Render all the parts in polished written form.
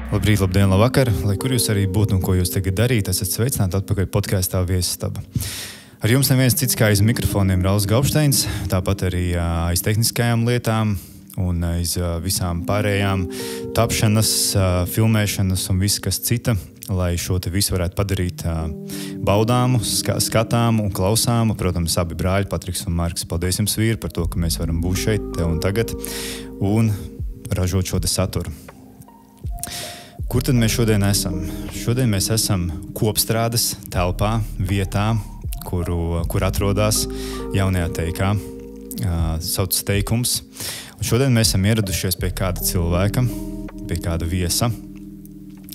Labrīt, labdien, labvakar, lai kur jūs arī būtu un ko jūs tagad darīt, esat sveicināti atpakaļ podkāstā Viesistaba. Ar jums neviens cits kā aiz mikrofoniem Rauls Gaupšteins, tāpat arī aiz tehniskajām lietām un aiz visām pārējām tapšanas, filmēšanas un viss kas cita, lai šo te visu varētu padarīt baudāmu, skatāmu un klausāmu. Protams, abi brāļi, Patriks un Marks, paldies jums vīri par to, ka mēs varam būt šeit te un tagad un ražot šo te saturu. Kur tad mēs šodien esam? Šodien mēs esam kopstrādes telpā, vietā, kur atrodas jaunajā teikā, sauc teikums. Un šodien mēs esam ieradušies pie kāda cilvēka, pie kāda viesa,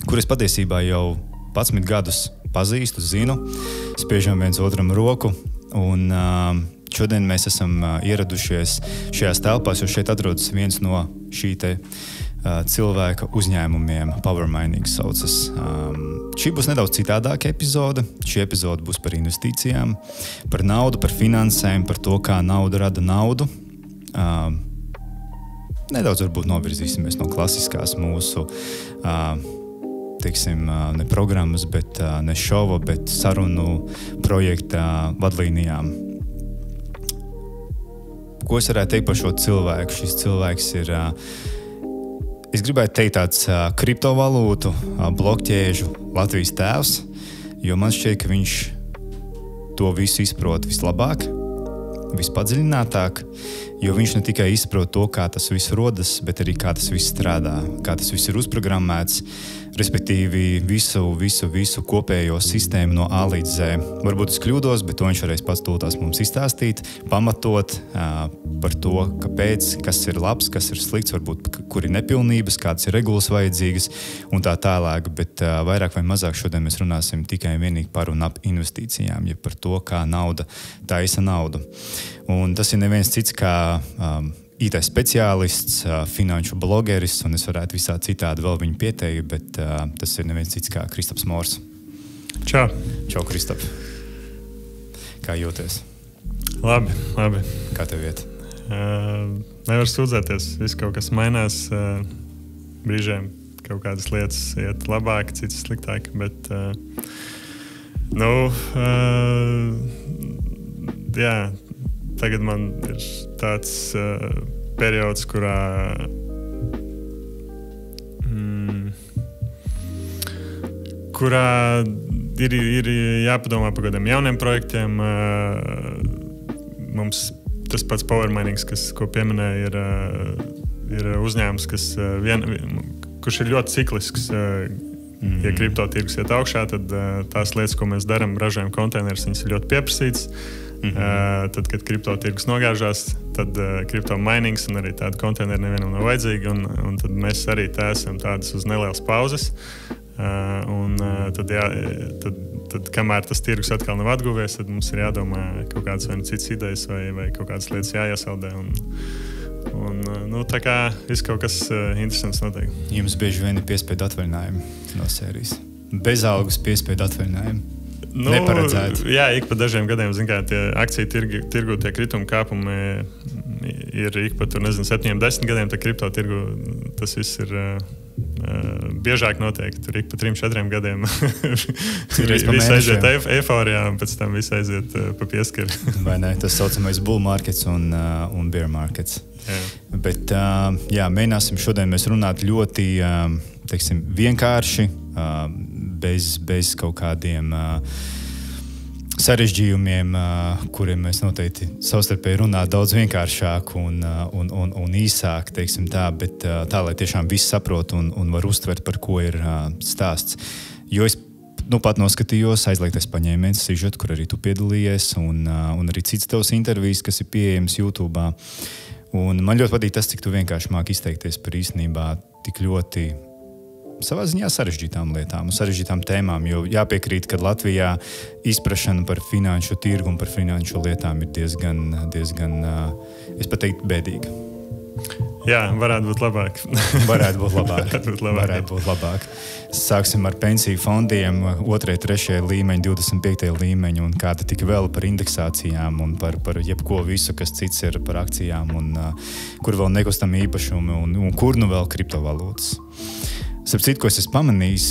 kurus patiesībā jau 11 gadus pazīstu, zinu, spiežam viens otram roku. Un šodien mēs esam ieradušies šajās telpās, jo šeit atrodas viens no šī te cilvēka uzņēmumiem, Power Mining saucas. Šī būs nedaudz citādāka epizode. Šī epizode būs par investīcijām, par naudu, par finansēm, par to, kā nauda rada naudu. Nedaudz varbūt novirzīsimies no klasiskās mūsu, teiksim, ne programmas, bet ne šova, bet sarunu projekta vadlīnijām. Ko es varētu teikt par šo cilvēku? Šis cilvēks ir es gribētu teikt tāds kriptovalūtu, blokķēžu Latvijas tēvs, jo man šķiet, ka viņš to visu izprot vislabāk, vispadziļinātāk, jo viņš ne tikai izprot to, kā tas viss rodas, bet arī kā tas viss strādā, kā tas viss ir uzprogrammēts, respektīvi visu kopējo sistēmu no A līdz Z. Varbūt es kļūdos, bet to viņš varēs pats tūlīt mums izstāstīt, pamatot par to, kāpēc, kas ir labs, kas ir slikts, varbūt kur ir nepilnības, kādas ir regulas vajadzīgas un tā tālāk, bet vairāk vai mazāk šodien mēs runāsim tikai un vienīgi par un ap investīcijām, ja par to, kā nauda taisa naudu. Un tas ir neviens cits kā IT speciālists, finanšu blogeris, un es varētu visā citādi vēl viņu pieteikt, bet tas ir neviens cits kā Kristaps Mors. Čau. Čau, Kristap. Kā jūties? Labi. Kā tev iet? Nevar sūdzēties. Viss kaut kas mainās. Brīžiem kaut kādas lietas iet labāk, citas sliktāk, bet jā, tagad man ir tāds periods, kurā ir jāpadomā par kādiem jauniem projektiem. Mums tas pats Power Mining, ko pieminēja, ir uzņēmums, kurš ir ļoti ciklisks. Ja kripto tirgus iet augšā, tad tās lietas, ko mēs darām, ražojam konteinerus, viņas ir ļoti pieprasītas. Tad, kad kripto tirgus nogāžās, tad kripto minings un arī tādi konteineri nevienam nav vajadzīgi, un tad mēs arī esam tādas uz nelielas pauzes. Tad, kamēr tas tirgus atkal nav atguvies, tad mums ir jādomā kaut kādas vai citas idejas vai kaut kādas lietas jāiesaldē. Tā kā viss kaut kas interesants notiek. Jums bieži vien ir piespiedu atvaļinājumi no sērijas. Bezalgas piespiedu atvaļinājumi. Neparedzēti. Jā, ik pa dažiem gadiem, tie akciju tirgu tie krituma kāpumi ir ik pa 7-10 gadiem, tā kripto tirgu tas viss ir biežāk notiek. Tur ik pa 3-4 gadiem viss aiziet eiforijā un pēc tam viss aiziet pa pieskari. Vai ne? Tas saucamais bull markets un bear markets. Jā. Bet mēģināsim šodien mēs runāt ļoti, teiksim, vienkārši, bez kaut kādiem sarežģījumiem, kuriem mēs noteikti savstarpēji runāt daudz vienkāršāk un īsāk, teiksim tā, bet tā, lai tiešām viss saprot un var uztvert, par ko ir stāsts. Jo es pat noskatījos aizliegtais paņēmiens sižetu, kur arī tu piedalījies, un arī cits tavs intervijas, kas ir pieejams YouTube. Un man ļoti patīk tas, cik tu vienkārši māki izteikties par īstenībā tik ļoti savā ziņā sarežģītām lietām un sarežģītām tēmām, jo jāpiekrīt, ka Latvijā izprašana par finanšu tirgu un par finanšu lietām ir diezgan es pat teiktu, bēdīga. Jā, varētu būt labāk. Varētu būt labāk. Sāksim ar pensiju fondiem, 2., 3. līmeņa, 25. līmeņa un kāda tika vēl par indeksācijām un par jebko visu, kas cits ir par akcijām un kur vēl nekustami īpašumi un kur nu vēl kriptovalūtas. Starp citu, ko es esmu pamanījis,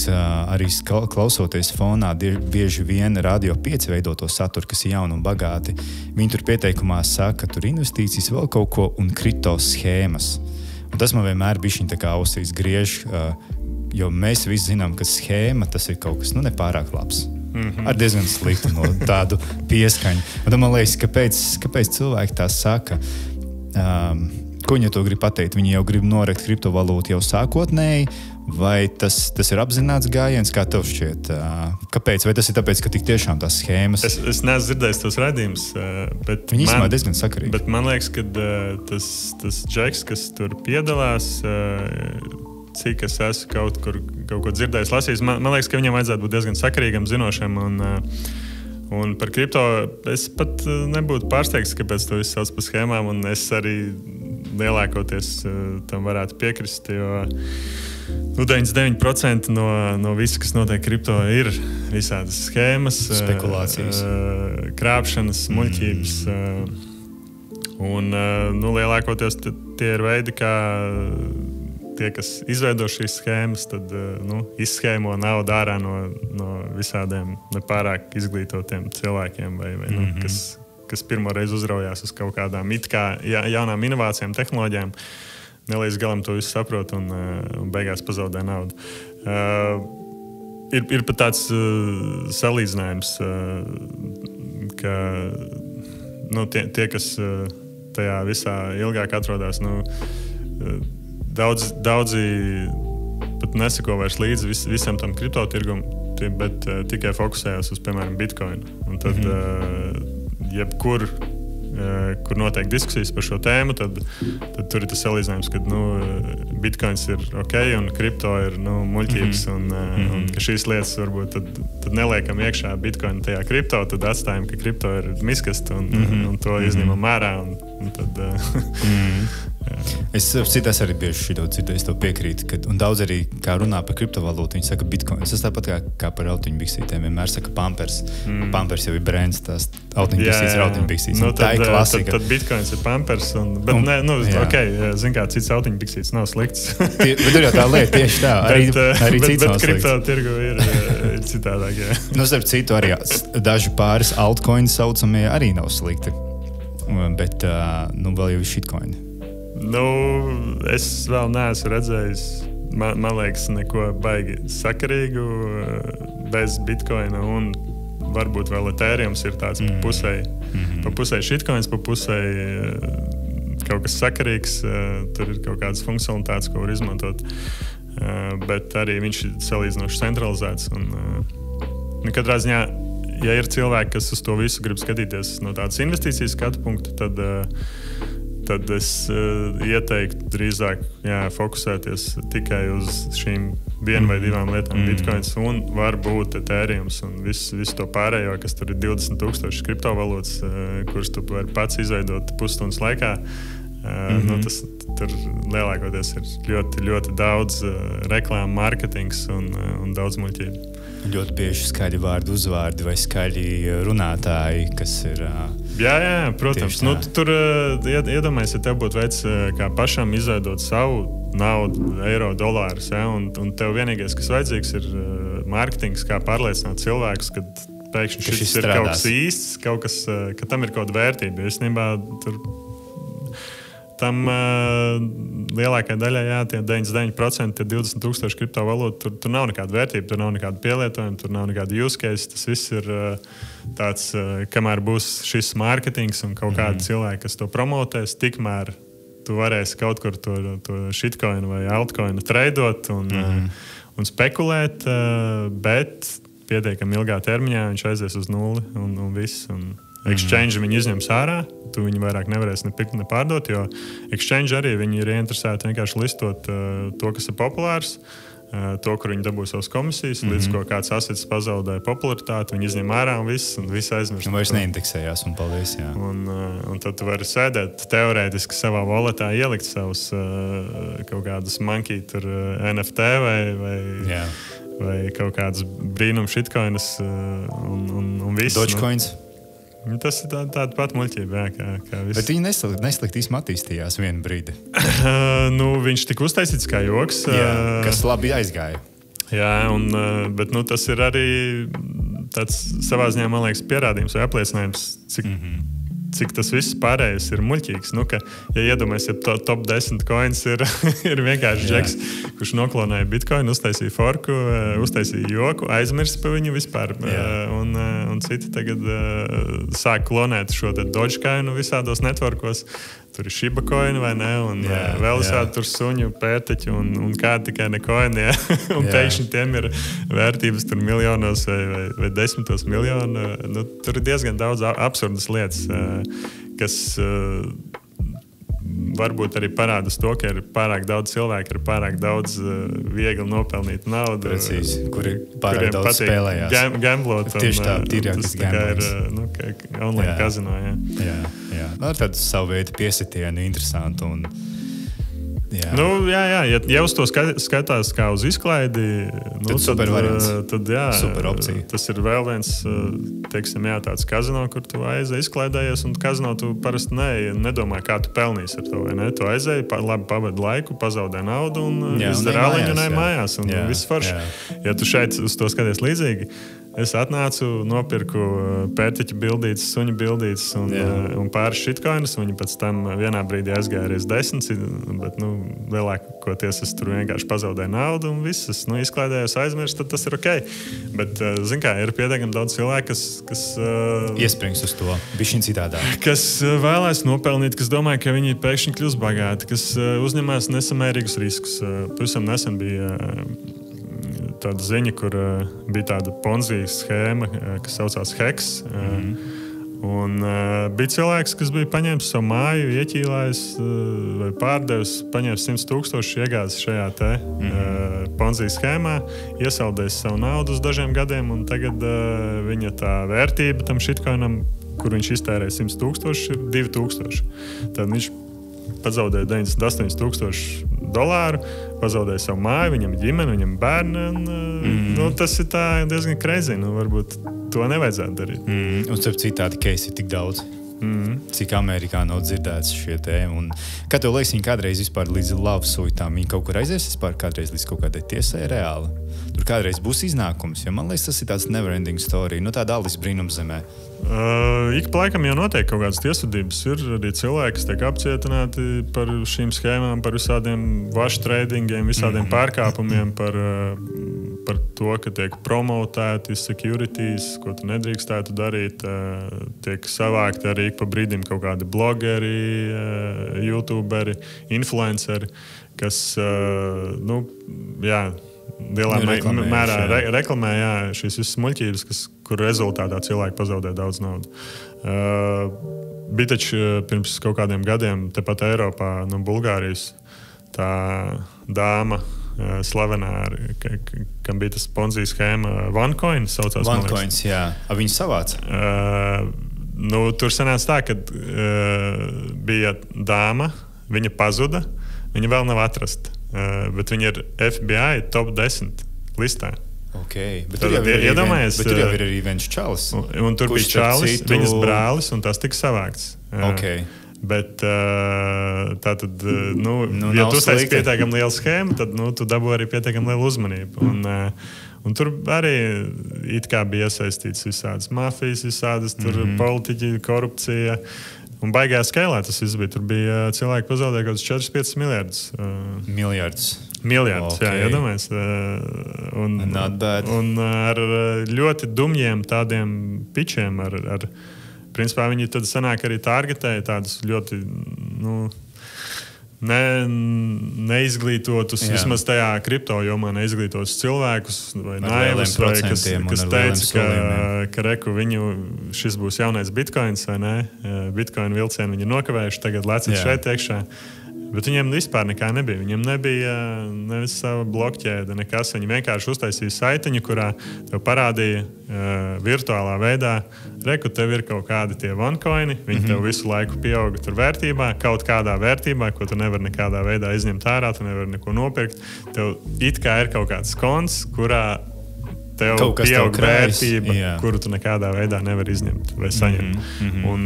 arī klausoties fonā, bieži vien Radio 5 veidoto saturu, kas ir jauni un bagāti. Viņi tur pieteikumā saka, ka tur investīcijas vēl kaut ko un kripto schēmas. Un tas man vienmēr bišķiņ tā kā ausīs griež, jo mēs visi zinām, ka schēma tas ir kaut kas nepārāk labs. Ar diezgan sliktu no tādu pieskaņu. Un man liekas, kāpēc cilvēki tā saka, ko viņi to grib pateikt? Viņi jau grib norekt kriptovalūtu jau sākotnēji, vai tas ir apzināts gājiens, kā tev šķiet? Kāpēc? Vai tas ir tāpēc, ka tik tiešām tās schēmas? Es neesmu dzirdējis tos raidījumus, bet viņi īstenībā diezgan sakarīgi. Bet man liekas, ka tas džeks, kas tur piedalās, cik es esmu kaut ko dzirdējis, lasījis, man liekas, ka viņam vajadzētu būt diezgan sakarīgam, zinošam. Un par kripto es pat nebūtu pārsteigts, kāpēc to visu sauc par schēmām, un es arī lielākoties tam varētu piekrist, jo 99% no visa, kas notiek kripto, ir visādas schēmas, spekulācijas, krāpšanas, muļķības. Un lielākoties tie ir veidi, kā tie, kas izveido šīs schēmas, tad izschēmo naudu ārā no visādiem nepārāk izglītotiem cilvēkiem, vai kas pirmoreiz uzraujās uz kaut kādām it kā jaunām inovācijām, tehnoloģijām, nelīdz galam to visu saprot un beigās pazaudē naudu. Ir pat tāds salīdzinājums, ka tie, kas tajā visā ilgāk atrodas, daudzi pat neseko vairs līdzi visam tam kriptotirgum, bet tikai fokusējās uz, piemēram, Bitcoinu. Un tad jebkur, kur notiek diskusijas par šo tēmu, tad tur ir tas salīdzinājums, ka Bitcoins ir ok un kripto ir muļķības un ka šīs lietas varbūt tad neliekam iekšā Bitcoinu tajā kripto, tad atstājam, ka kripto ir miskast un to izņemam ārā un tad... Es arī bieži šito dzirdēju, to piekrītu, un daudz arī, kā runā par kriptovalūtu, viņi saka Bitcoins. Tas tāpat kā par autiņbiksītēm, vienmēr saka Pampers. Pampers jau ir brands, tās autiņbiksītes ir autiņbiksītes. Tā ir klasika. Tad Bitcoins ir Pampers, zin kā, cits autiņbiksītes nav slikts. Bet tur jau tā lieta tieši tā, arī cits nav slikts. Bet kripto tirgu ir citādāk, jā. Starp citu, arī daži pāris altcoini saucamie arī nav slikti. Bet vēl jau ir shitcoini. Es vēl neesmu redzējis, man liekas, neko baigi sakarīgu bez Bitcoina, un varbūt vēl Ethereums ir tāds pa pusē shitcoins, pa pusē kaut kas sakarīgs, tur ir kaut kādas funkcionalitātes, ko var izmantot, bet arī viņš ir salīdzinoši centralizēts. Un katrā ziņā, ja ir cilvēki, kas uz to visu grib skatīties no tādas investīcijas skatu punkta, tad es ieteiktu drīzāk fokusēties tikai uz šīm vienu vai divām lietām, Bitcoins un varbūt Ethereums un visu to pārējo, kas tur ir 20,000 kriptovalūtas, kuras tu vari pats izveidot pusstundas laikā. Tas tur lielākoties ir ļoti, ļoti daudz reklāma, mārketings un daudz muļķību. Ļoti bieži skaļi vārdu uzvārdi vai skaļi runātāji, kas ir... Jā, protams. Tur iedomājies, ja tev būtu veids, kā pašam izveidot savu naudu, eiro, dolārus, un tev vienīgais, kas vajadzīgs, ir mārketings, kā pārliecināt cilvēkus, ka pēkšņi šis ir kaut kas īsts, kaut kas, ka tam ir kaut kāda vērtība. Īstenībā tur... Tam lielākajai daļai, tie 99%, tie 20,000 kriptovalūtu, tur nav nekāda vērtība, tur nav nekāda pielietojuma, tur nav nekāda use case. Tas viss ir tāds, kamēr būs šis mārketings un kaut kādi cilvēki, kas to promotēs, tikmēr tu varēsi kaut kur to shitcoinu vai altcoinu treidot un spekulēt, bet pietiekami ilgā termiņā viņš aizies uz nulli un viss. Exchange viņi izņems ārā, tu viņu vairāk nevarēsi ne pirkt, ne pārdot, jo Exchange arī viņi ir ieinteresēti vienkārši listot to, kas ir populārs, to, kur viņi dabū savas komisijas, līdz ko kāds asets pazaudē popularitāti, viņi izņem ārā un viss aizmirst. Un vairs neindeksējās un paldies, jā. Un tad tu vari sēdēt teorētiski savā walletā, ielikt savus kaut kādus monkey tur NFT vai kaut kādus brīnum shitcoinus un viss. Dogecoins. Tas ir tāda pat muļķība, kā viss. Bet viņi neslikti attīstījās vienu brīdi. Viņš tika uztaisīts kā joks. Kas labi aizgāja. Jā, bet tas ir arī tāds savā ziņā, man liekas, pierādījums vai apliecinājums, cik tas viss pārējais ir muļķīgs. Ja iedomājies, ja top 10 coins ir vienkārši džeks, kurš noklonēja Bitcoin, uztaisīja forku, uztaisīja joku, aizmirst par viņu vispār. Un citi tagad sāk klonēt šo Dogecoinu visādos networkos. Tur ir Shiba coin vai ne, un vēl visādi tur suņu pērteķi un kādi tikai ne coini. Un pēkšņi tiem ir vērtības tur miljonos vai 10 miljonu. Tur ir diezgan daudz absurdas lietas, kas varbūt arī parāda to, ka ir pārāk daudz cilvēku, ir pārāk daudz viegli nopelnīt naudu. Precīzi, kuri pārāk daudz spēlējās. Gamblot. Tieši tā, tīrākas gamblings. Tas ir online kazino, Jā. Ar tādu savu veidu piesitienu interesantu. Ja uz to skatās kā uz izklaidi, tad super variants. Tad super opcija. Tas ir vēl viens, teiksim, tāds kazino, kur tu izklaidējies, un kazino tu parasti nedomā, kā tu pelnīsi ar to, vai ne? Tu aizēji, labi pavadi laiku, pazaudē naudu un izdara āliņu un mājās, un viss forši. Ja tu šeit uz to skaties līdzīgi, es atnācu, nopirku pērtiķu bildītes, suņu bildītes un pāris shitcoinus. Viņi pēc tam vienā brīdī aizgāja arī 10, bet lielākoties es tur vienkārši pazaudēju naudu un viss. Es izklaidējos, aizmirstu, tad tas ir ok. Bet, zin kā, ir pietiekami daudz cilvēku, kas iesprings uz to, bišķiņ citādāk. Kas vēlēs nopelnīt, kas domāja, ka viņi pēkšņi kļūs bagāti, kas uzņemās nesamērīgus riskus. Pavisam nesen bija tāda ziņa, kur bija tāda Ponzi schēma, kas saucās Hex. Un bija cilvēks, kas bija paņēmis savu māju, ieķīlājis vai pārdevis, paņēmis 100,000, iegāzis šajā Ponzi schēmā, iesaldējis savu naudu uz dažiem gadiem, un tagad viņa tā vērtība tam shitcoinam, kur viņš iztērēja 100,000, ir 2,000. Tad viņš pazaudēja $98,000, pazaudēja savu māju, viņam ģimeni, viņam bērni. Tas ir diezgan crazy. Varbūt to nevajadzētu darīt. Un starp citādi keisi ir tik daudz. Cik Amerikā nav dzirdēts šie te. Un kā tev liekas, viņi kādreiz vispār līdz lavsuitām, viņi kaut kur aizies vispār kādreiz līdz kaut kādai tiesai reāli? Tur kādreiz būs iznākums, jo man liekas, tas ir tāds never-ending story, tāda Alice brīnumzemē. Ik pa laikam jau notiek kaut kādas tiesvedības. Ir arī cilvēki, kas tiek apcietināti par šīm schēmām, par visādiem wash tradingiem, visādiem pārkāpumiem, par to, ka tiek promotēti securities, ko tu nedrīkstētu darīt. Tiek savākti arī ik pa brīdim kaut kādi blogeri, youtuberi, influenceri, kas, lielā mērā reklamē šīs visas muļķības, kur rezultātā cilvēki pazaudē daudz naudu. Bija taču pirms kaut kādiem gadiem tepat Eiropā no Bulgārijas tā dāma slavenā, kam bija tas Ponzi schēma OneCoin saucās. OneCoins, jā. Viņi savāca? Tur sanāca tā, ka bija dāma, viņa pazuda, viņa vēl nav atrasta. Bet viņi ir FBI top 10 listā. Okay. Bet tur jau ir arī viens čalis. Un tur bija čalis, viņas brālis, un tas tika savākts. Okay. Bet tātad, ja tu uztaisi pietiekami lielu schēmu, tad tu dabū arī pietiekami lielu uzmanību. Un tur arī it kā bija iesaistīts visādas mafijas, visādas tur politiķi, korupcija. Un baigajā skailā tas viss bija. Tur bija cilvēki pazaudēja kaut kādus 4-5 miljardus. Miljardus, okay. Iedomājies. Un ar ļoti dumjiem tādiem pičiem, principā viņi tad sanāk arī targetēja tādus ļoti, neizglītotus, vismaz tajā kripto jomā neizglītotus cilvēkus vai naivus, vai kas teica, ka šis būs jaunais bitcoins vai ne, bitcoin vilcieni viņi nokavējuši, tagad lecīt šeit iekšā. Bet viņiem vispār nekā nebija. Viņiem nebija nevis sava blokķēde, nekas. Viņi vienkārši uztaisīja saitiņu, kurā tev parādīja virtuālā veidā, tev ir kaut kādi tie OneCoini, viņi tev visu laiku pieauga tur vērtībā, kaut kādā vērtībā, ko tu nevari nekādā veidā izņemt ārā, tu nevari neko nopirkt. Tev it kā ir kaut kāds konts, kurā tev pieaug vērtība, kuru tu nekādā veidā nevari izņemt vai saņemt. Un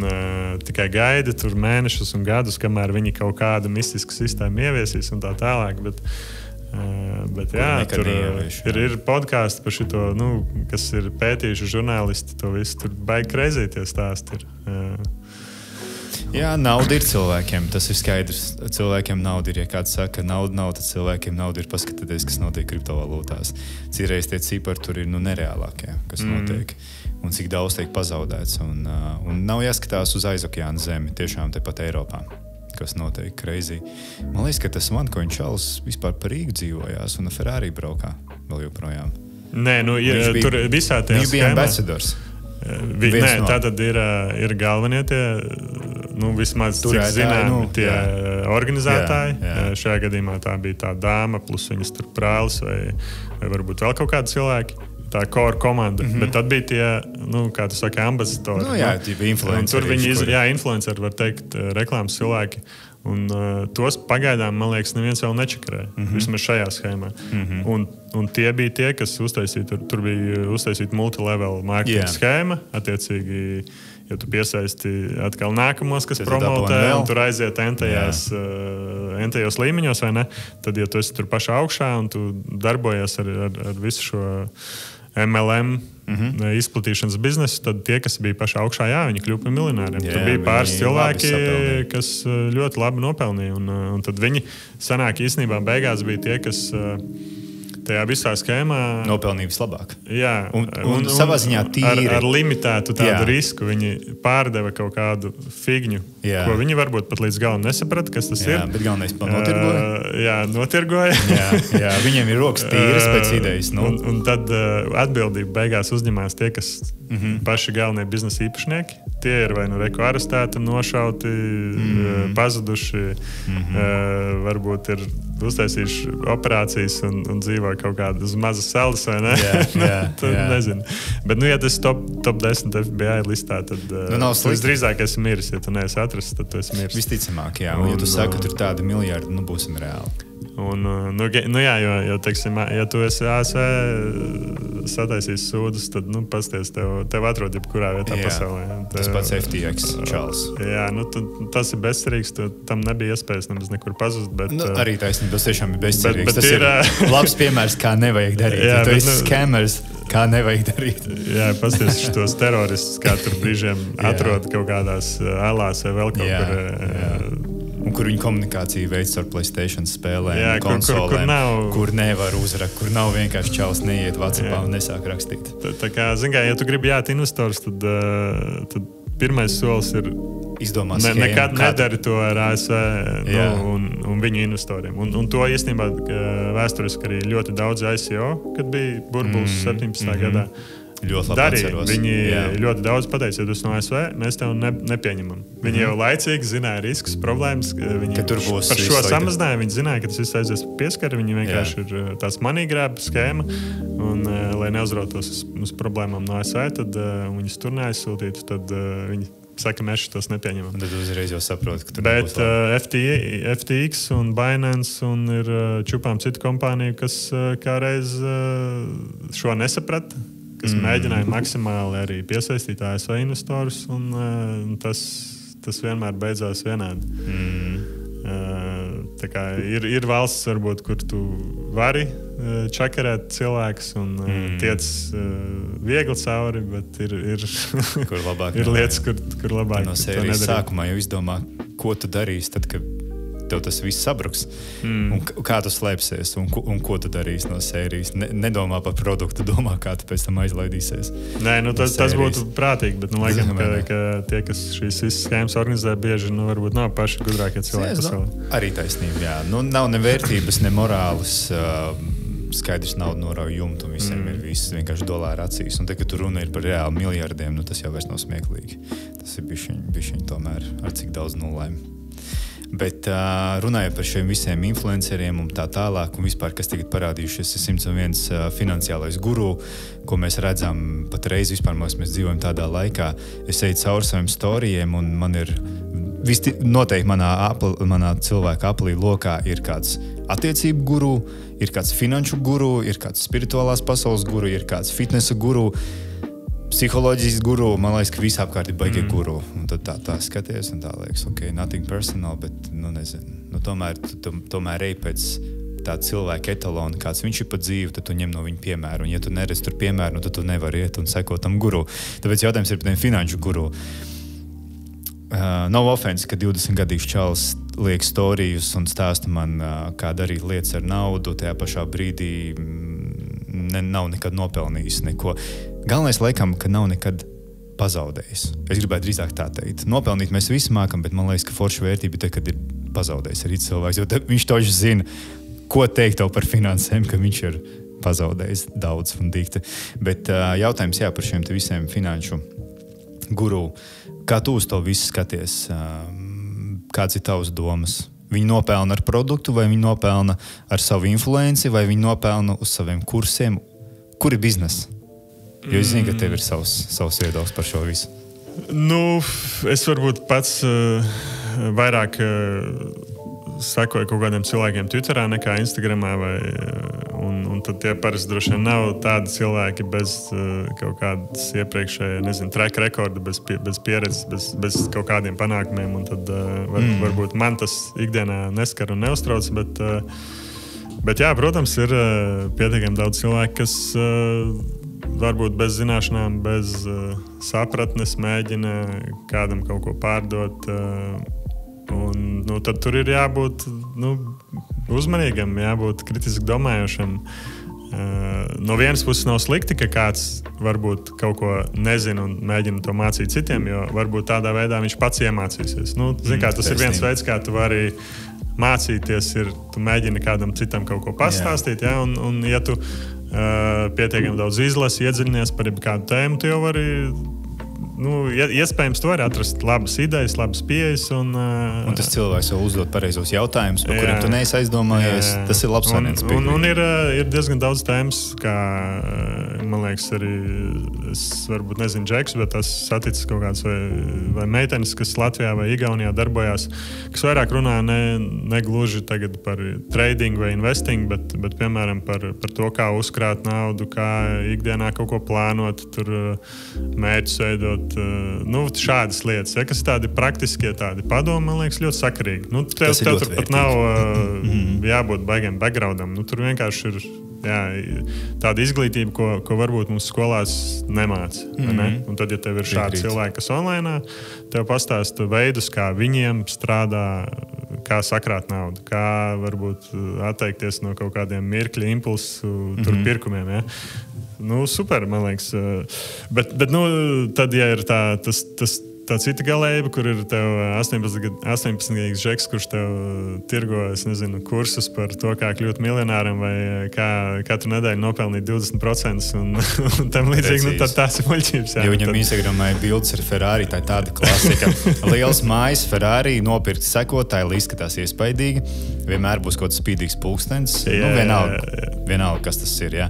tikai gaidi tur mēnešus un gadus, kamēr viņi kaut kādu mistisku sistēmu ieviesīs un tā tālāk. Bet jā, tur ir podkāsti par šito, kas ir pētījuši žurnālisti, to visu tur baigi kreizīties stāsti ir. Jā, nauda ir cilvēkiem, tas ir skaidrs. Cilvēkiem nauda ir, ja kāds saka, nauda nav, tad cilvēkiem nauda ir paskatieties, kas notiek kriptovalūtās. Citreiz tie cipari tur ir nereālākie, kas notiek, un cik daudz tiek pazaudēts. Un nav jāskatās uz aizokeāna zemi, tiešām tepat Eiropā, kas notiek crazy. Man liekas, ka tas Vankoņa čalis vispār par Rīgu dzīvojās un Ferrari braukā vēl joprojām. Nē, tur visā tajā schēmā. Viņš bija ambasadors. Tā tad ir galvenie tie, vismaz cik zināmi tie organizētāji. Šajā gadījumā tā bija tā dāma, plus viņas tur brālis vai varbūt vēl kaut kādi cilvēki. Tā core komanda, bet tad bija tie, kā tu saki, ambasadori. Influenceri. Tur viņi, influenceri, var teikt, reklāmas cilvēki. Un tos pagaidām, man liekas, neviens vēl nečakarēja. Vismaz šajā schēmā. Un tie bija tie, kas uztaisīja, tur bija uztaisīta multilevel marketing schēma. Attiecīgi, ja tu piesaisti atkal nākamos, kas promotē, un tur aiziet entajos līmeņos, vai ne? Tad, ja tu esi tur pašā augšā un tu darbojies ar visu šo MLM izplatīšanas biznesu, tad tie, kas bija pašā augšā, viņi kļuva par miljonāriem. Tur bija pāris cilvēki, kas ļoti labi nopelnīja. Un tad viņi sanāk īstenībā beigās bija tie, kas tajā visā schēmā nopelnīja vislabāk. Jā, un savā ziņā tīri. Ar limitētu tādu risku viņi pārdeva kaut kādu figņu, ko viņi varbūt pat līdz galam nesaprata, kas tas ir. Bet galvenais notirgoja. Notirgoja. Jā, viņiem ir rokas tīras pēc idejas. Un tad atbildību beigās uzņemās tie, kas paši galvenie biznesa īpašnieki. Tie ir vai arestēti, nošauti, pazuduši, varbūt ir uztaisījuši operācijas un dzīvo kaut kādas mazas salas, vai ne? Jā. Nezinu. Bet, ja tas top 10 FBI listā, tad drīzāk esi miris. Ja tu neesi atrasts, tad tu esi miris. Visticamāk, jā. Un ja tu saki, ka tur tādi miljardi, būsim reāli. Jo, teiksim, ja tu esi ASV sataisījis sūdus, tad, pasties, tev atrod jebkurā vietā pasaulē. Tas pats FTX čalis. Jā, tas ir bezcerīgs, tam nebija iespējas nemaz nekur pazust, bet... Arī taisnība, tas tiešām ir bezcerīgs. Tas ir labs piemērs, kā nevajag darīt. Ja tu esi scammers, kā nevajag darīt. Jā, pasties šitos teroristus, kā tur brīžiem atrod kaut kādās alās vai vēl kaut kur... Un kur viņa komunikācija veids ar PlayStation spēlēm, konsolēm, kur nevar uzrakt, kur nav vienkārši čalis neiet WhatsAppā un nesāk rakstīt. Tā kā, ja tu gribi jāt investors, tad pirmais solis ir izdomāt nekad nedari to ar ASV un viņu investoriem. Un to īstenībā vēsturiski arī ļoti daudz ICO, kad bija burbulis 17. gadā. Ļoti labi atceros. Viņi ļoti daudz pateica, ja tu esi no ASV, mēs tev nepieņemam. Viņi jau laicīgi zināja riskus, problēmas. Viņi par šo samazināja. Viņi zināja, ka tas viss aizies pieskari. Viņi vienkārši ir tās money grab schēma. Un, lai neuzrautos uz problēmām no ASV, tad viņus tur neaizsūtītu, tad viņi saka, mēs šitos nepieņemam. Tad uzreiz jau saprotu, ka tur nebūs FTX un Binance un ir čupām citu kompāniju, kas kāreiz šo nesaprata, kas mēģināja maksimāli arī piesaistīt ASV investorus, un tas vienmēr beidzās vienādi. Tā kā ir valsts, varbūt, kur tu vari čakarēt cilvēkus un tiec viegli cauri, bet ir lietas, kur labāk no sērijas sākumā jau izdomā, ko tu darīsi tad, kad tev tas viss sabruks, un kā tu slēpsies, un ko tu darīsi no sērijas. Nedomā par produktu, domā, kā tu pēc tam aizlaidīsies. Nē, tas būtu prātīgi, bet laikam, ka tie, kas šīs visas schēmas organizē, bieži varbūt nav paši gudrākie cilvēki pasaulē. Arī taisnība, jā. Nav ne vērtības, ne morāles. Skaidrs, nauda norauj jumtu, un visiem ir viss vienkārši dolāri acīs. Un te, kad tu runa ir par reāli miljardiem, tas jau vairs nav smieklīgi. Tas ir bišķiņ tomēr ar cik daudz nulēm. Bet runājot par šiem visiem influenceriem un tā tālāk, un vispār, kas tagad parādījušies, ir 101 finansiālais guru, ko mēs redzam patreiz vispār, mēs dzīvojam tādā laikā. Es eju cauri saviem storijiem, un man ir noteikti manā cilvēka aplī lokā ir kāds attiecību guru, ir kāds finanšu guru, ir kāds spirituālās pasaules guru, ir kāds fitnesa guru, psiholoģijas guru. Man liekas, ka visapkārt ir baigie guru. Un tad tā skaties un tā liekas, ok, nothing personal, bet, nezinu, tomēr ej pēc tā cilvēka etalona, kāds viņš ir pa dzīvi, tad tu ņem no viņa piemēru. Un ja tu neredz tur piemēru, tad tu nevari iet un sekot tam guru. Tāpēc jautājums ir par tiem finanšu guru. Nav offense, ka 20-gadīgs čalis liek storijus un stāsta man, kā darīt lietas ar naudu, tajā pašā brīdī nav nekad nopelnījis neko. Galvenais laikam, ka nav nekad pazaudējis. Es gribētu drīzāk tā teikt. Nopelnīt mēs visi mākam, bet man liekas, ka forša vērtība ir te, kad ir pazaudējis arī cilvēks, jo viņš toši zina, ko teikt tev par finansēm, ka viņš ir pazaudējis daudz un dikti. Bet jautājums par šiem te visiem finanšu guru. Kā tu uz to visu skaties? Kāds ir tavs domas? Viņi nopelna ar produktu, vai viņi nopelna ar savu influenci, vai viņi nopelna uz saviem kursiem? Kur ir biznesa? Jo es zinu, ka tev ir savs viedoklis par šo visu. Es varbūt pats vairāk sekoju kaut kādiem cilvēkiem Twitterā nekā Instagramā, un tad tie parasti droši vien nav tādi cilvēki bez kaut kādas iepriekšēja, track rekorda, bez pieredzes, bez kaut kādiem panākumiem, un tad varbūt man tas ikdienā neskar un neuztrauc, bet jā, protams, ir pietiekami daudz cilvēku, kas varbūt bez zināšanām, bez sapratnes mēģina kādam kaut ko pārdot. Un, tad tur ir jābūt uzmanīgam, jābūt kritiski domājošam. No vienas puses nav slikti, ka kāds varbūt kaut ko nezina un mēģina to mācīt citiem, jo varbūt tādā veidā viņš pats iemācīsies. Tas ir viens veids, kā tu vari mācīties, tu mēģini kādam citam kaut ko pastāstīt, un ja tu pietiekami daudz izlasi, iedziļinies par kādu tēmu, tu jau vari iespējams, tu vari atrast labas idejas, labas pieejas. Un tas cilvēks jau uzdod pareizos jautājumus, par kuriem tu neesi aizdomājies. Tas ir labs variants. Un ir diezgan daudz tēmas, kā, man liekas, arī es varbūt nezinu Džeks, bet es saticis kaut kāds vai meitenes, kas Latvijā vai Igaunijā darbojās, kas vairāk runā ne gluži tagad par trading vai investing, bet piemēram par to, kā uzkrāt naudu, kā ikdienā kaut ko plānot, tur mērķus veidot. Šādas lietas, kas ir tādi praktiskie padomi, man liekas, ļoti sakarīgi. Tev tur pat nav jābūt baigiem backgroundam. Tur vienkārši ir tāda izglītība, ko varbūt mums skolās nemāca. Ne? Un tad, ja tev ir šādi cilvēki, kas online, tev pastāsta veidus, kā viņiem strādā, kā sakrāt naudu, kā varbūt atteikties no kaut kādiem mirkļa impulsu pirkumiem. Ja? Super, man liekas. Bet tad, ja ir tā cita galējība, kur ir tev 18-gadīgs žeks, kurš tev tirgo, kursus par to, kā kļūt miljonāram vai kā katru nedēļu nopelnīt 20% un tam līdzīgi, tad tās ir muļķības. Jo viņam Instagramā ir bildes ar Ferrari, tā ir tāda klasika. Liels mājas Ferrari, nopirkt sekotāji, lai izskatās iespaidīgi. Vienmēr būs kaut kāds spīdīgs pulkstenis. Vienalga, kas tas ir. Ja?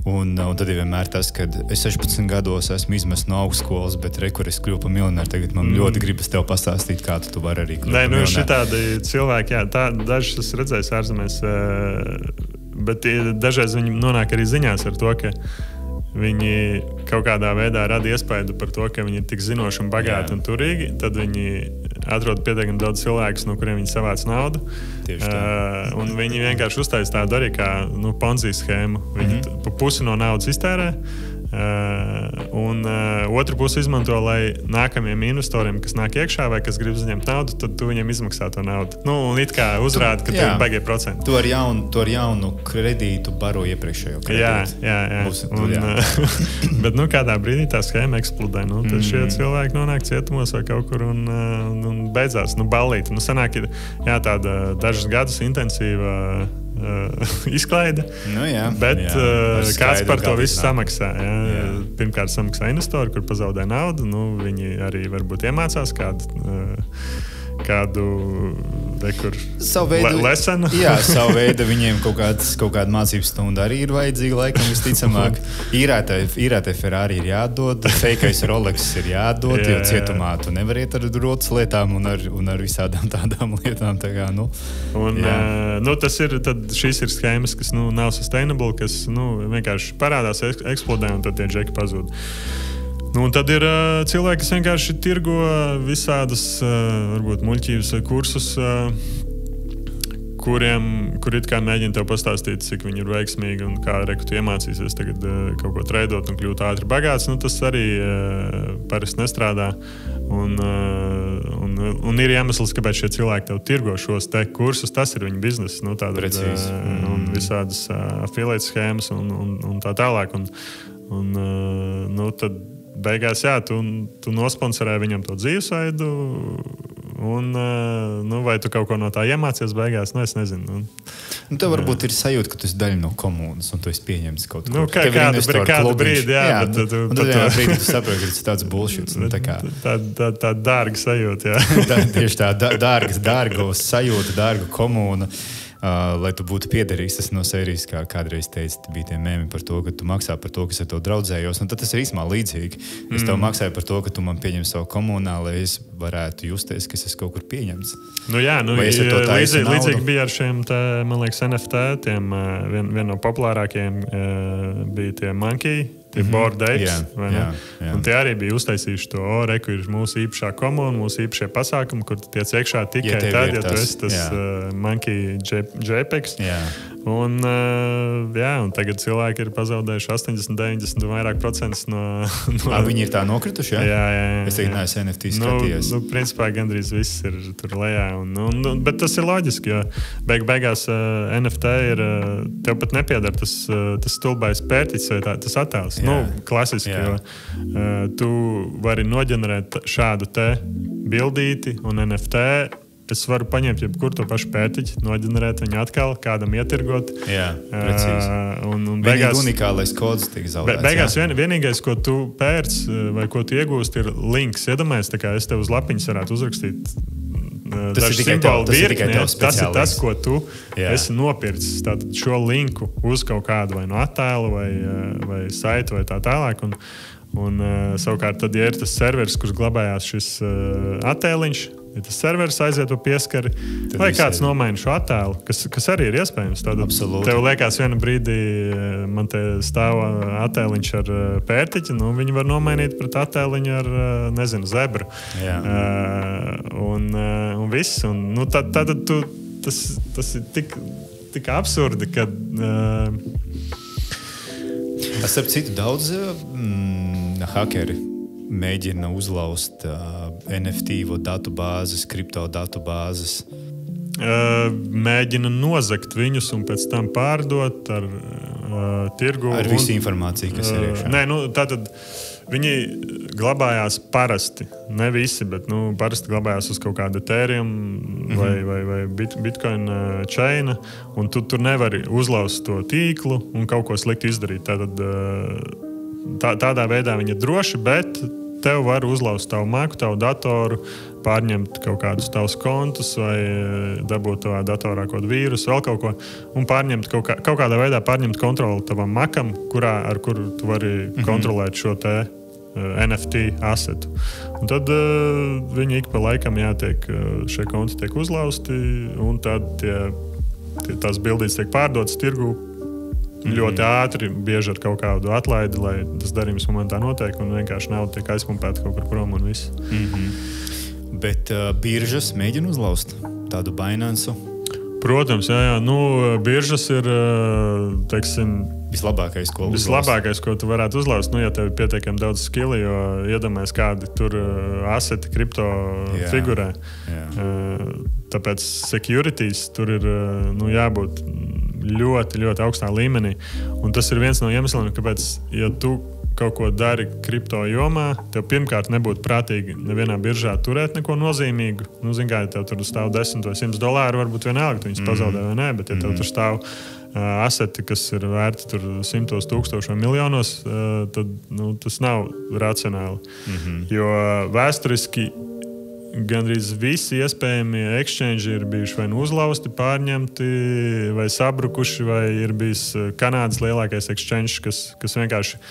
Un tad ir vienmēr tas, ka es 16 gados esmu izmests no augstskolas, bet kur es kļuvu par miljonāru. Tagad man ļoti gribas tev pastāstīt, kā tu vari arī kļūt par miljonāru. Šitādi cilvēki, dažus es redzēju ārzemēs, bet dažreiz viņi nonāk arī ziņās ar to, ka viņi kaut kādā veidā rada iespaidu par to, ka viņi ir tik zinoši un bagāti un turīgi, tad viņi atrod pietiekami daudz cilvēkus, no kuriem viņi savāc naudu. Un viņi vienkārši uztaisa tādu arī kā Ponzi schēmu. Viņi pa pusi no naudas iztērē, un otru pusi izmanto, lai nākamajiem investoriem, kas nāk iekšā vai kas grib uzņemt naudu, tad tu viņiem izmaksā to naudu. Un it kā uzrāda, ka tu ir baigie procenti. Tu ar jaunu kredītu baro iepriekšējo kredītu. Jā. Bet kādā brīdī tā schēma eksplodē. Tad šie cilvēki nonāk cietumos vai kaut kur un beidzās ballīt. Sanāk ir tāda dažus gadus intensīva izklaide, bet kāds par to visu samaksā. Pirmkārt samaksā investori, kur pazaudē naudu. Viņi arī varbūt iemācās kādu savu veidu, lesena. Jā, savu veidu viņiem kaut kāda mācību stunda arī ir vajadzīga, laikam, visticamāk. Īrētai Ferrari ir jādod, feikais Rolex ir jādod, jo cietumā tu nevar iet ar rotas lietām un ar visādām tādām lietām. Tā kā, šīs ir schēmas, kas nav sustainable, kas vienkārši parādās, eksplodē un tad tie džeki pazūd. Un tad ir cilvēki, kas vienkārši tirgo visādas, varbūt muļķības kursus, kur it kā mēģina tev pastāstīt, cik viņi ir veiksmīgi un kā tu iemācīsies tagad kaut ko treidot un kļūt ātri bagāts. Tas arī parasti nestrādā. Un ir iemesls, kāpēc šie cilvēki tev tirgo šos te kursus. Tas ir viņu bizness. Precīzi. Un visādas affiliate schēmas un tā tālāk. Tad beigās, tu nosponsorē viņam to dzīvesveidu, vai tu kaut ko no tā iemācies beigās, es nezinu. Tev varbūt ir sajūta, ka tu esi daļa no komunas, un tu esi pieņemts kaut ko. Kādu brīdi, jā. Bet vienā brīdī tu saproti, ka tas ir tāds bullshit. Tā dārga sajūta, jā. Tieši tā, dārga sajūta, dārga komuna. Lai tu būtu piederīgs, tas no sērijas, kā kādreiz teica, bija tie memi par to, ka tu maksā par to, kas ar to draudzējos. Tad tas ir īstenībā līdzīgi. Es tev maksāju par to, ka tu man pieņem savu komunā, lai es varētu justies, ka es kaut kur pieņemts. Līdzīgi bija ar šiem, man liekas, NFT. Viena no populārākajiem bija tie Monkey. Tie board apes, vai ne? Jā. Un tie arī bija uztaisījuši to, reku ir mūsu īpašā komuna, mūsu īpašie pasākumi, kur tu tiec iekšā tikai tad, ja tu esi tas Monkey JPEGs. Un tagad cilvēki ir pazaudējuši 80, 90 un vairāk procentus no... Viņi ir tā nokrituši, jā? Jā. Es tagad neesmu NFT skatījies. Principā gandrīz viss ir tur lejā. Bet tas ir loģiski, jo beigās NFT ir... Tev pat nepiedara tas stulbais pērtiķis vai tas attēls. Klasiski, jo tu vari noģenerēt šādu te bildīti un NFT. Es varu paņemt jebkur to pašu pērtiķi, noģenerēt viņu atkal, kādam ietirgot. Jā, precīzi. Beigās unikālais kods tiek zaudēts. Beigās vienīgais, ko tu pērc vai ko tu iegūst, ir links. Iedomājies, tā kā es tev uz lapiņas varētu uzrakstīt tas ir tas, ko tu esi nopircis. Tātad šo linku uz kaut kādu vai no attēlu vai saitu vai tā tālāk. Un savukārt, tad, ja ir tas serveris, kurš glabājās šis attēliņš, ja tas serveris aiziet pa pieskari, vai kāds nomaina šo attēlu, kas arī ir iespējams. Tātad tev liekas vienu brīdī, man te stāv attēliņš ar pērtiķi, viņi var nomainīt pret attēliņu ar, zebru. Un viss. Tātad tas ir tik absurdi, ka... Starp citu, daudz hakeri mēģina uzlauzt NFT datu bāzes, kripto datu bāzes. Mēģina nozagt viņus un pēc tam pārdot ar tirgu. Ar visu informāciju, kas ir iekšā. Tātad viņi glabājās parasti. Ne visi, bet parasti glabājās uz kaut kāda Ethereum vai Bitcoin chaina. Un tu tur nevari uzlauzt to tīklu un kaut ko slikti izdarīt. Tādā veidā viņi ir droši, bet tev var uzlauzt tavu maku, tavu datoru, pārņemt kaut kādus tavus kontus vai dabūt tavā datorā kaut kādu vīrusu, vēl kaut ko, un pārņemt kaut kādā veidā pārņemt kontroli tavam makam, ar kuru tu vari kontrolēt šo te NFT asetu. Un tad viņi ik pa laikam šie konti tiek uzlauzti, un tad tās bildītes tiek pārdotas tirgu ļoti ātri, bieži ar kaut kādu atlaidi, lai tas darījums momentā notiek, un vienkārši nauda tiek aizpumpēta kaut kur prom un viss. Bet biržas mēģina uzlauzt tādu Binance? Protams, jā. Biržas ir, teiksim, vislabākais, ko tu varētu uzlauzt. Ja tev ir pietiekami daudz skili, jo iedomājies, kādi tur aseti kripto figurē. Tāpēc securities tur ir jābūt ļoti, ļoti augstā līmenī. Un tas ir viens no iemesliem, kāpēc, ja tu kaut ko dari kripto jomā, tev pirmkārt nebūtu prātīgi nevienā biržā turēt neko nozīmīgu. Ja tev tur stāv $10 vai $100, varbūt vienalga, tu viņus pazaudē vai nē, bet ja tev tur stāv aseti, kas ir vērti tur 100, 1000 vai miljonos, tad tas nav racionāli. Jo vēsturiski gandrīz visi iespējamie exchange ir bijuši vai nu uzlausti, pārņemti, vai sabrukuši, vai ir bijis Kanādas lielākais exchange, kas vienkārši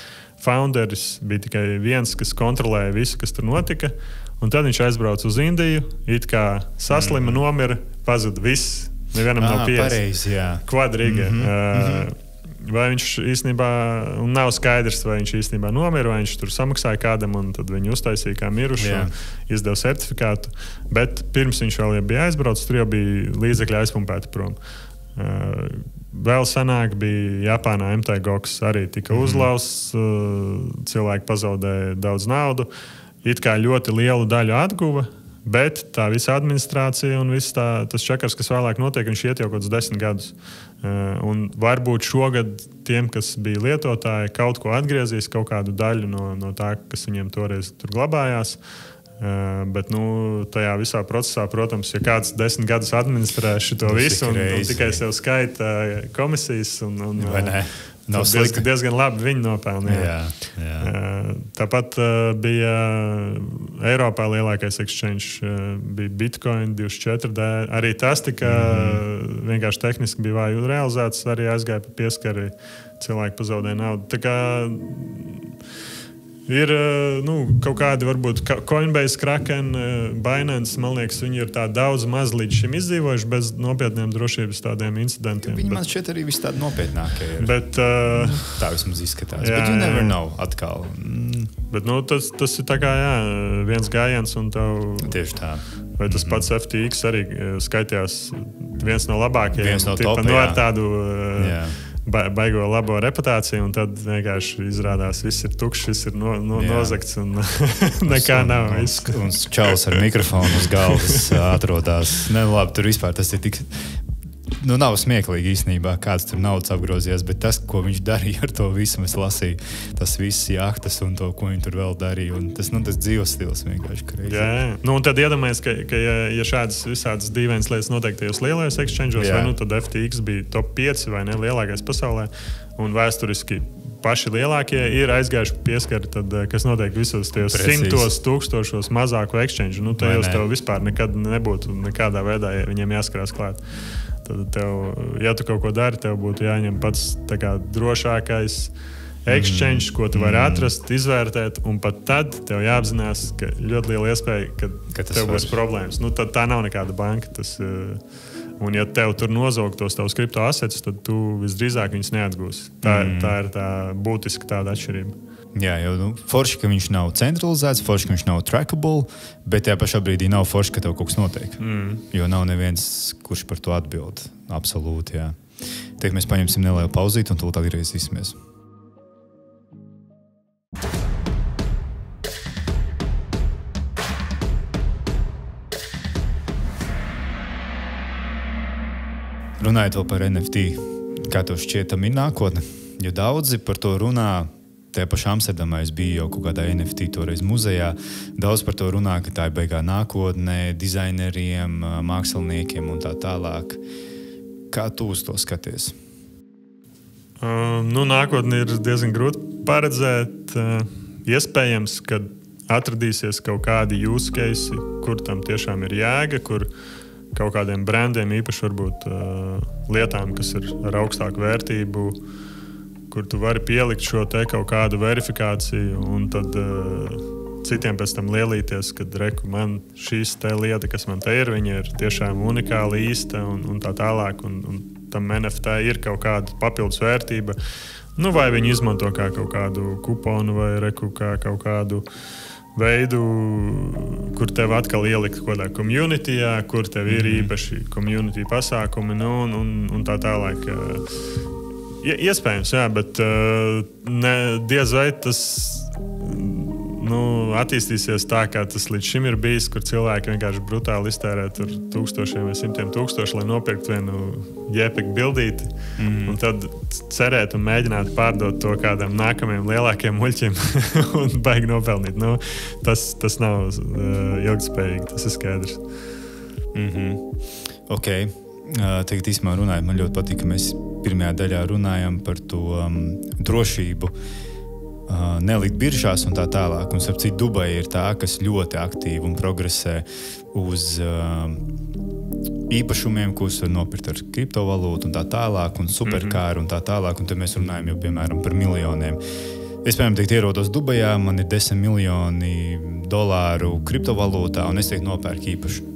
founderis bija tikai viens, kas kontrolēja visu, kas tur notika. Un tad viņš aizbrauca uz Indiju, it kā saslima, nomira, pazuda viss. Nevienam nav pareizi, jā. Kvadrīga. Vai viņš īstenībā, un nav skaidrs, vai viņš īstenībā nomira, vai viņš tur samaksāja kādam, un tad viņu uztaisīja kā mirušu, izdeva certifikātu. Bet pirms viņš vēl bija aizbraucis, tur jau bija līdzekļi aizpumpēti prom. Vēl senāk bija Japānā MTGOX, arī tika uzlausts, cilvēki pazaudēja daudz naudu. It kā ļoti lielu daļu atguva, bet tā visa administrācija un viss tas čakars, kas vēlāk notiek, viņš iet jau kaut kādus 10 gadus. Un varbūt šogad tiem, kas bija lietotāji, kaut ko atgriezīs, kaut kādu daļu no tā, kas viņiem toreiz tur glabājās. Bet tajā visā procesā, protams, ja kāds 10 gadus administrē šito visu un tikai sev skaita komisijas un diezgan labi viņi nopelnīja. Tāpat bija Eiropā lielākais exchange, bija Bitcoin 24D. Arī tas tika vienkārši tehniski bija vāji realizēts, arī aizgāja pa pieskari, cilvēki pazaudēja naudu. Tā kā ir kaut kādi, varbūt Coinbase, Kraken, Binance, man liekas, viņi ir tā daudz maz līdz šim izdzīvojuši bez nopietniem drošības tādiem incidentiem. Viņi man šķiet arī visi tādi nopietnākie ir. Bet, tā vismaz izskatās. Bet you never know atkal. Bet tas ir tā kā, viens gājiens un tev... Tieši tā. Vai tas pats FTX arī skaitījās viens no labākajiem. Viens no topiem, ar tādu... baigo labo reputāciju, un tad vienkārši izrādās, viss ir tukšs, viss ir nozagts, un nekā nav. Un čalis ar mikrofonu uz galvas atrodas. Labi, tur vispār tas ir tik... nav smieklīgi īstenībā, kāds tur naudas apgrozies, bet tas, ko viņš darīja ar to visu, es lasīju, tas viss jahtas un to, ko viņi tur vēl darīja, un tas dzīves stils vienkārši kreisi. Jā. Un tad iedomājies, ka ja šādas visādas dīvainas lietas notiek tajos lielajos exchange'os, vai tad FTX bija top 5 vai ne lielākais pasaulē, un vēsturiski paši lielākie ir aizgājuši pieskari, tad, kas notiek visos tajos 100,000 mazāko exchange. Tajos tev vispār nekad nebūtu nekādā veidā, ja viņiem jāskarās klāt. Tad tev, ja tu kaut ko dari, tev būtu jāņem pats drošākais exchange, ko tu vari atrast, izvērtēt, un pat tad tev jāapzinās, ka ļoti liela iespēja, ka tev būs problēmas. Tad tā nav nekāda banka. Un ja tev tur nozog tos tavus kripto assets, tad tu visdrīzāk viņus neatgūsi. Tā ir tā būtiska tāda atšķirība. Jā, jau forši, ka viņš nav centralizēts, forši, ka viņš nav trackable, bet tajā pašā brīdī nav forši, ka tev kaut kas notiek. Jo nav neviens, kurš par to atbild. Absolūti, jā. Tiek mēs paņemsim nelielu pauzīti un tūlīt atgriezīsimies. Runājot vēl par NFT, kā tev šķiet, tam ir nākotne? Jo daudzi par to runā. Tajā pašā Amsterdamā es biju jau kaut kādā NFT toreiz muzejā. Daudz par to runā, ka tā ir beigā nākotnē, dizaineriem, māksliniekiem un tā tālāk. Kā tu uz to skaties? Nākotni ir diezgan grūti paredzēt. Iespējams, ka atradīsies kaut kādi use case, kur tam tiešām ir jēga, kur kaut kādiem brandiem, īpaši varbūt lietām, kas ir ar augstāku vērtību, kur tu vari pielikt šo te kaut kādu verifikāciju un tad citiem pēc tam lielīties, kad reku man šīs te lieta, kas man te ir, viņa ir tiešām unikāli īsta un tā tālāk, un tam NFT ir kaut kāda papildus vērtība. Vai viņi izmanto kā kaut kādu kuponu vai reku kā kaut kādu veidu, kur tev atkal ielikt kaut kādā communityjā, kur tev ir īpaši community pasākumi, un tā tālāk. Iespējams, jā, bet diez vai tas attīstīsies tā, kā tas līdz šim ir bijis, kur cilvēki vienkārši brutāli iztērē tur tūkstošiem vai 100,000, lai nopirktu vienu JPEG bildīti, un tad cerēt un mēģināt pārdot to kādam nākamajam lielākiem muļķiem un baigi nopelnīt. Tas nav ilgtspējīgi, tas ir skaidrs. Ok. Tagad īsumā runājot, man ļoti patīk, ka mēs pirmajā daļā runājam par to drošību. nelikt biržās un tā tālāk. Un, starp citu, Dubaja ir tā, kas ļoti aktīvi un progresē uz īpašumiem, kurus var nopirkt ar kriptovalūtu un tā tālāk, un superkāru un tā tālāk. Un te mēs runājam jau, piemēram, par miljoniem. Es, piemēram, ierodos Dubajā, man ir $10 miljoni kriptovalūtā, un es nopērku īpašumu.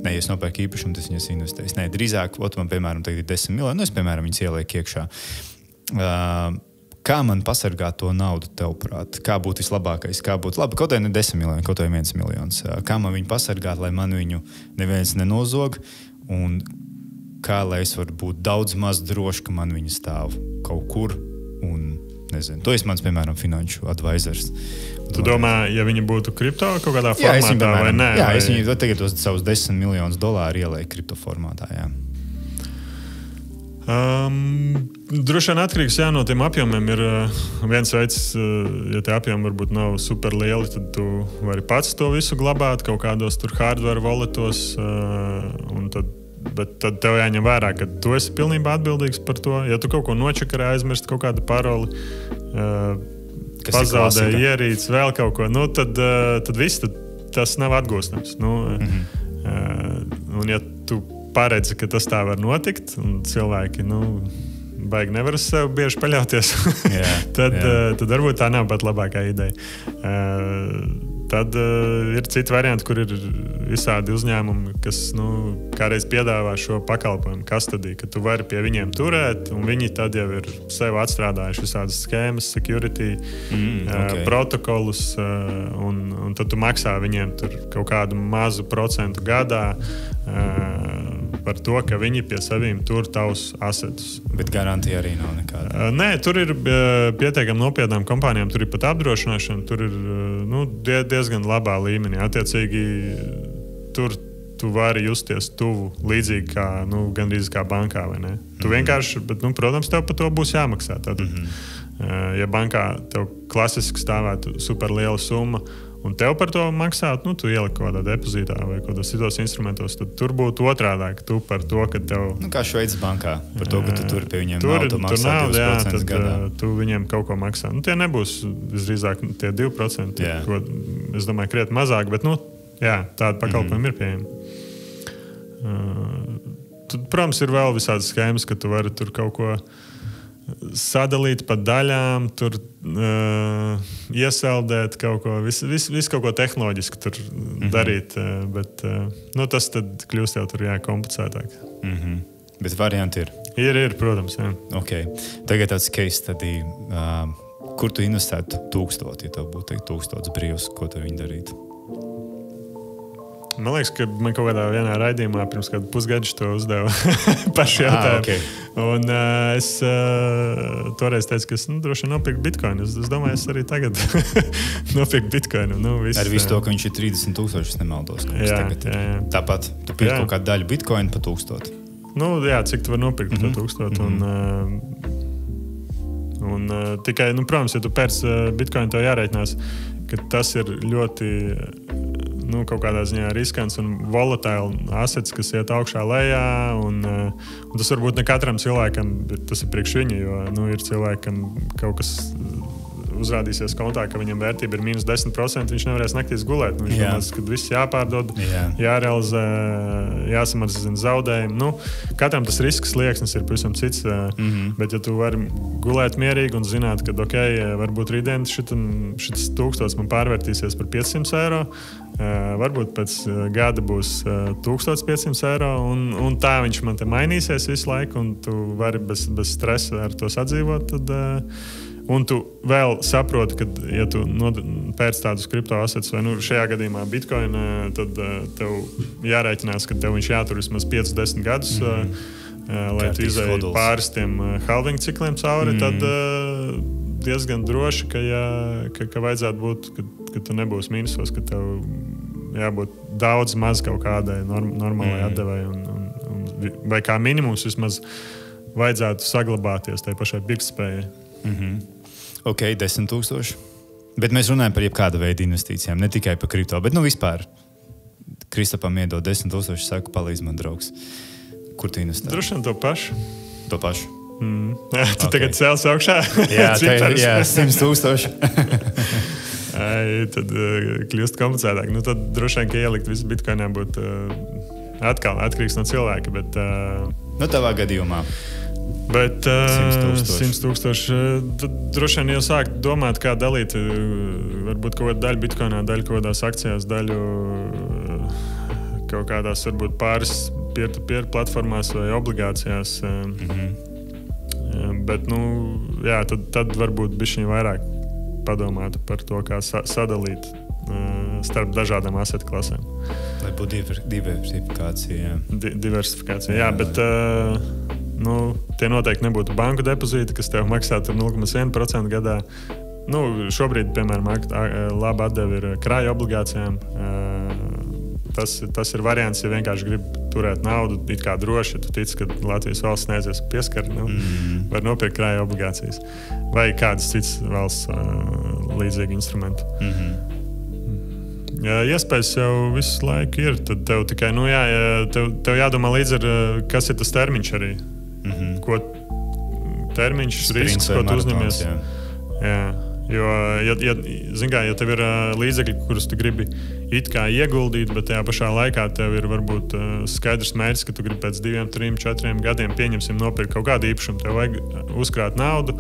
Nē, ja es nopērku īpašumu, tas viņas investēs. Nē, drīzāk, man, piemēram, ir 10 miljoni, es, piemēram, viņas ielieku iekšā. Kā man pasargāt to naudu, tevprāt? Kā būtu vislabākais? Kā būtu labi? Kaut vai ne 10 miljoni, kaut vai 1 miljons. Kā man viņu pasargāt, lai man viņu neviens nenozog? Un kā lai es varu būt daudz maz droši, ka man viņa stāv kaut kur? Un, nezinu, to es mans, piemēram, finanšu advisors. Tu domā, ja viņi būtu kripto kaut kādā formātā vai nē? Jā, es viņu tagad tos savus $10 miljonus ielieku kripto formātā, jā. Droši vien atkarīgs no tiem apjomiem. Ir viens veids, ja tie apjomi varbūt nav super lieli, tad tu vari pats to visu glabāt kaut kādos tur hardware walletos, bet tad tev jāņem vērā, ka tu esi pilnībā atbildīgs par to. Ja tu kaut ko nočakarē, aizmirst kaut kādu paroli, pazaudēji ierīci, vēl kaut ko, tad viss tas nav atgūstams. Un ja tu paredzi, ka tas tā var notikt, un cilvēki, baigi nevar uz sevi bieži paļauties, tad varbūt tā nav pat labākā ideja. Tad ir citi varianti, kur ir visādi uzņēmumi, kas kādreiz piedāvā šo pakalpojumu custody, ka tu vari pie viņiem turēt, un viņi tad jau ir sev atstrādājuši visādas schēmas, security, protokolus, un tad tu maksā viņiem tur kaut kādu mazu procentu gadā par to, ka viņi pie saviem tur tavus asetus. Bet garantija arī nav nekāda? Nē, tur ir pietiekami nopietnām kompānijām, tur ir pat apdrošināšana, tur ir diezgan labā līmenī. Attiecīgi, tur tu vari justies tuvu, līdzīgi kā, gandrīz kā bankā, vai ne? Tu vienkārši, bet, protams, tev par to būs jāmaksā. Tad, ja bankā tev klasiski stāvētu superliela summa, un tev par to maksāt, tu ieliki kaut kādā depozītā vai kaut kādos citos instrumentos, tad tur būtu otrādāk. Tu par to, ka tev... kā Šveices bankā, par to, ka tu tur pie viņiem naudu maksā 2% gadā. Tu viņiem kaut ko maksā. Tie nebūs visdrīzāk tie 2%, ko, es domāju, krietni mazāk, bet, tāda pakalpojuma ir pieejama. Protams, ir vēl visādas schēmas, ka tu vari tur kaut ko sadalīt pa daļām, tur iesaldēt kaut ko, visu kaut ko tehnoloģiski tur darīt, bet tas tad kļūst jau tur komplicētāk. Bet varianti ir? Ir, protams, jā. Okay. Tagad tāds case study, kur tu investētu 1000, ja tev būtu 1000 brīvs, ko tu viņi darītu? Man liekas, ka man kaut kādā vienā raidījumā pirms kādu pusgadu to uzdeva paši jautājumu. Okay. Un es toreiz teicu, ka es droši vien nopirku bitcoinu. Es domāju, es arī tagad nopirku bitcoinu. Ar visu to, ka viņš ir 30,000, es nemaldos. Jā. Tāpat tu pirki kaut kādu daļu bitcoinu pa 1000. Cik tu vari nopirkt to 1000. Un tikai, protams, ja tu pērci bitcoinu, tev jārēķinās, ka tas ir ļoti... kaut kādā ziņā riskants un volatile assets, kas iet augšā lejā, un tas varbūt ne katram cilvēkam, bet tas ir priekš viņa, jo ir cilvēkam kaut kas uzrādīsies kontā, ka viņam vērtība ir -10%, viņš nevarēs naktīs gulēt. Viņš domās, ka viss jāpārdod, jārealizē, jāsamazina zaudējumi. Katram tas risks slieksnis ir pavisam cits, bet ja tu vari gulēt mierīgi un zināt, ka varbūt rītdien šis 1000 man pārvērtīsies par €500, varbūt pēc gada būs €1500, un tā viņš man te mainīsies visu laiku, un tu vari bez stresa ar to sadzīvot, tad un tu vēl saproti, ka, ja tu pēc tādus kriptoasetus, vai šajā gadījumā bitcoin, tad tev jārēķinās, ka tev viņš jātur vismaz 5-10 gadus, lai tu izēji pāris tiem halving cikliem cauri, tad diezgan droši, ka vajadzētu būt, ka tu nebūsi mīnusos, ka tev jābūt daudz maz kaut kādai normālai atdevai, vai kā minimums vismaz vajadzētu saglabāties tai pašai pirktspējai. Ok, 10,000. Bet mēs runājam par jebkāda veida investīcijām, ne tikai par kripto, bet vispār. Kristapam iedod 10,000, saka, palīdz man, draugs. Kur tu investē? Droši vien to pašu. To pašu? Tu tagad cēlies augšā? Jā, 100,000. Tad kļūst komplicētāk. Tad droši vien, ka ielikt visu bitkoinā būtu atkal atkarīgs no cilvēka. Bet, tavā gadījumā. Bet 100,000. Tad droši vien jau sākt domāt, kā dalīt. Varbūt kaut kādu daļu bitkoinā, daļu kaut kādās akcijās, daļu kaut kādās varbūt pāris peer-to-peer platformās vai obligācijās. Bet, tad varbūt bišķiņ vairāk padomātu par to, kā sadalīt starp dažādām asset klasēm. Lai būtu diversifikācija. Diversifikācija, bet tie noteikti nebūtu banku depozīti, kas tev maksā 0,1% gadā. Šobrīd, piemēram, laba atdeve ir krāja obligācijām. Tas ir variants, ja vienkārši grib turēt naudu, it kā droši, ja tu tici, ka Latvijas valsts neaizies pieskart, var nopirkt krāja obligācijas. Vai kādas citas valsts līdzīgi instrumenti. Iespējas jau visu laiku ir, tad tev tikai, tev jādomā līdz ar, kas ir tas termiņš arī. Ko termiņš, risks, ko tu uzņemies. Jā. Jo, ja tev ir līdzekļi, kurus tu gribi it kā ieguldīt, bet tajā pašā laikā tev ir varbūt skaidrs mērķis, ka tu gribi pēc 2, 3, 4 gadiem nopirkt kaut kādu īpašumu. Tev vajag uzkrāt naudu,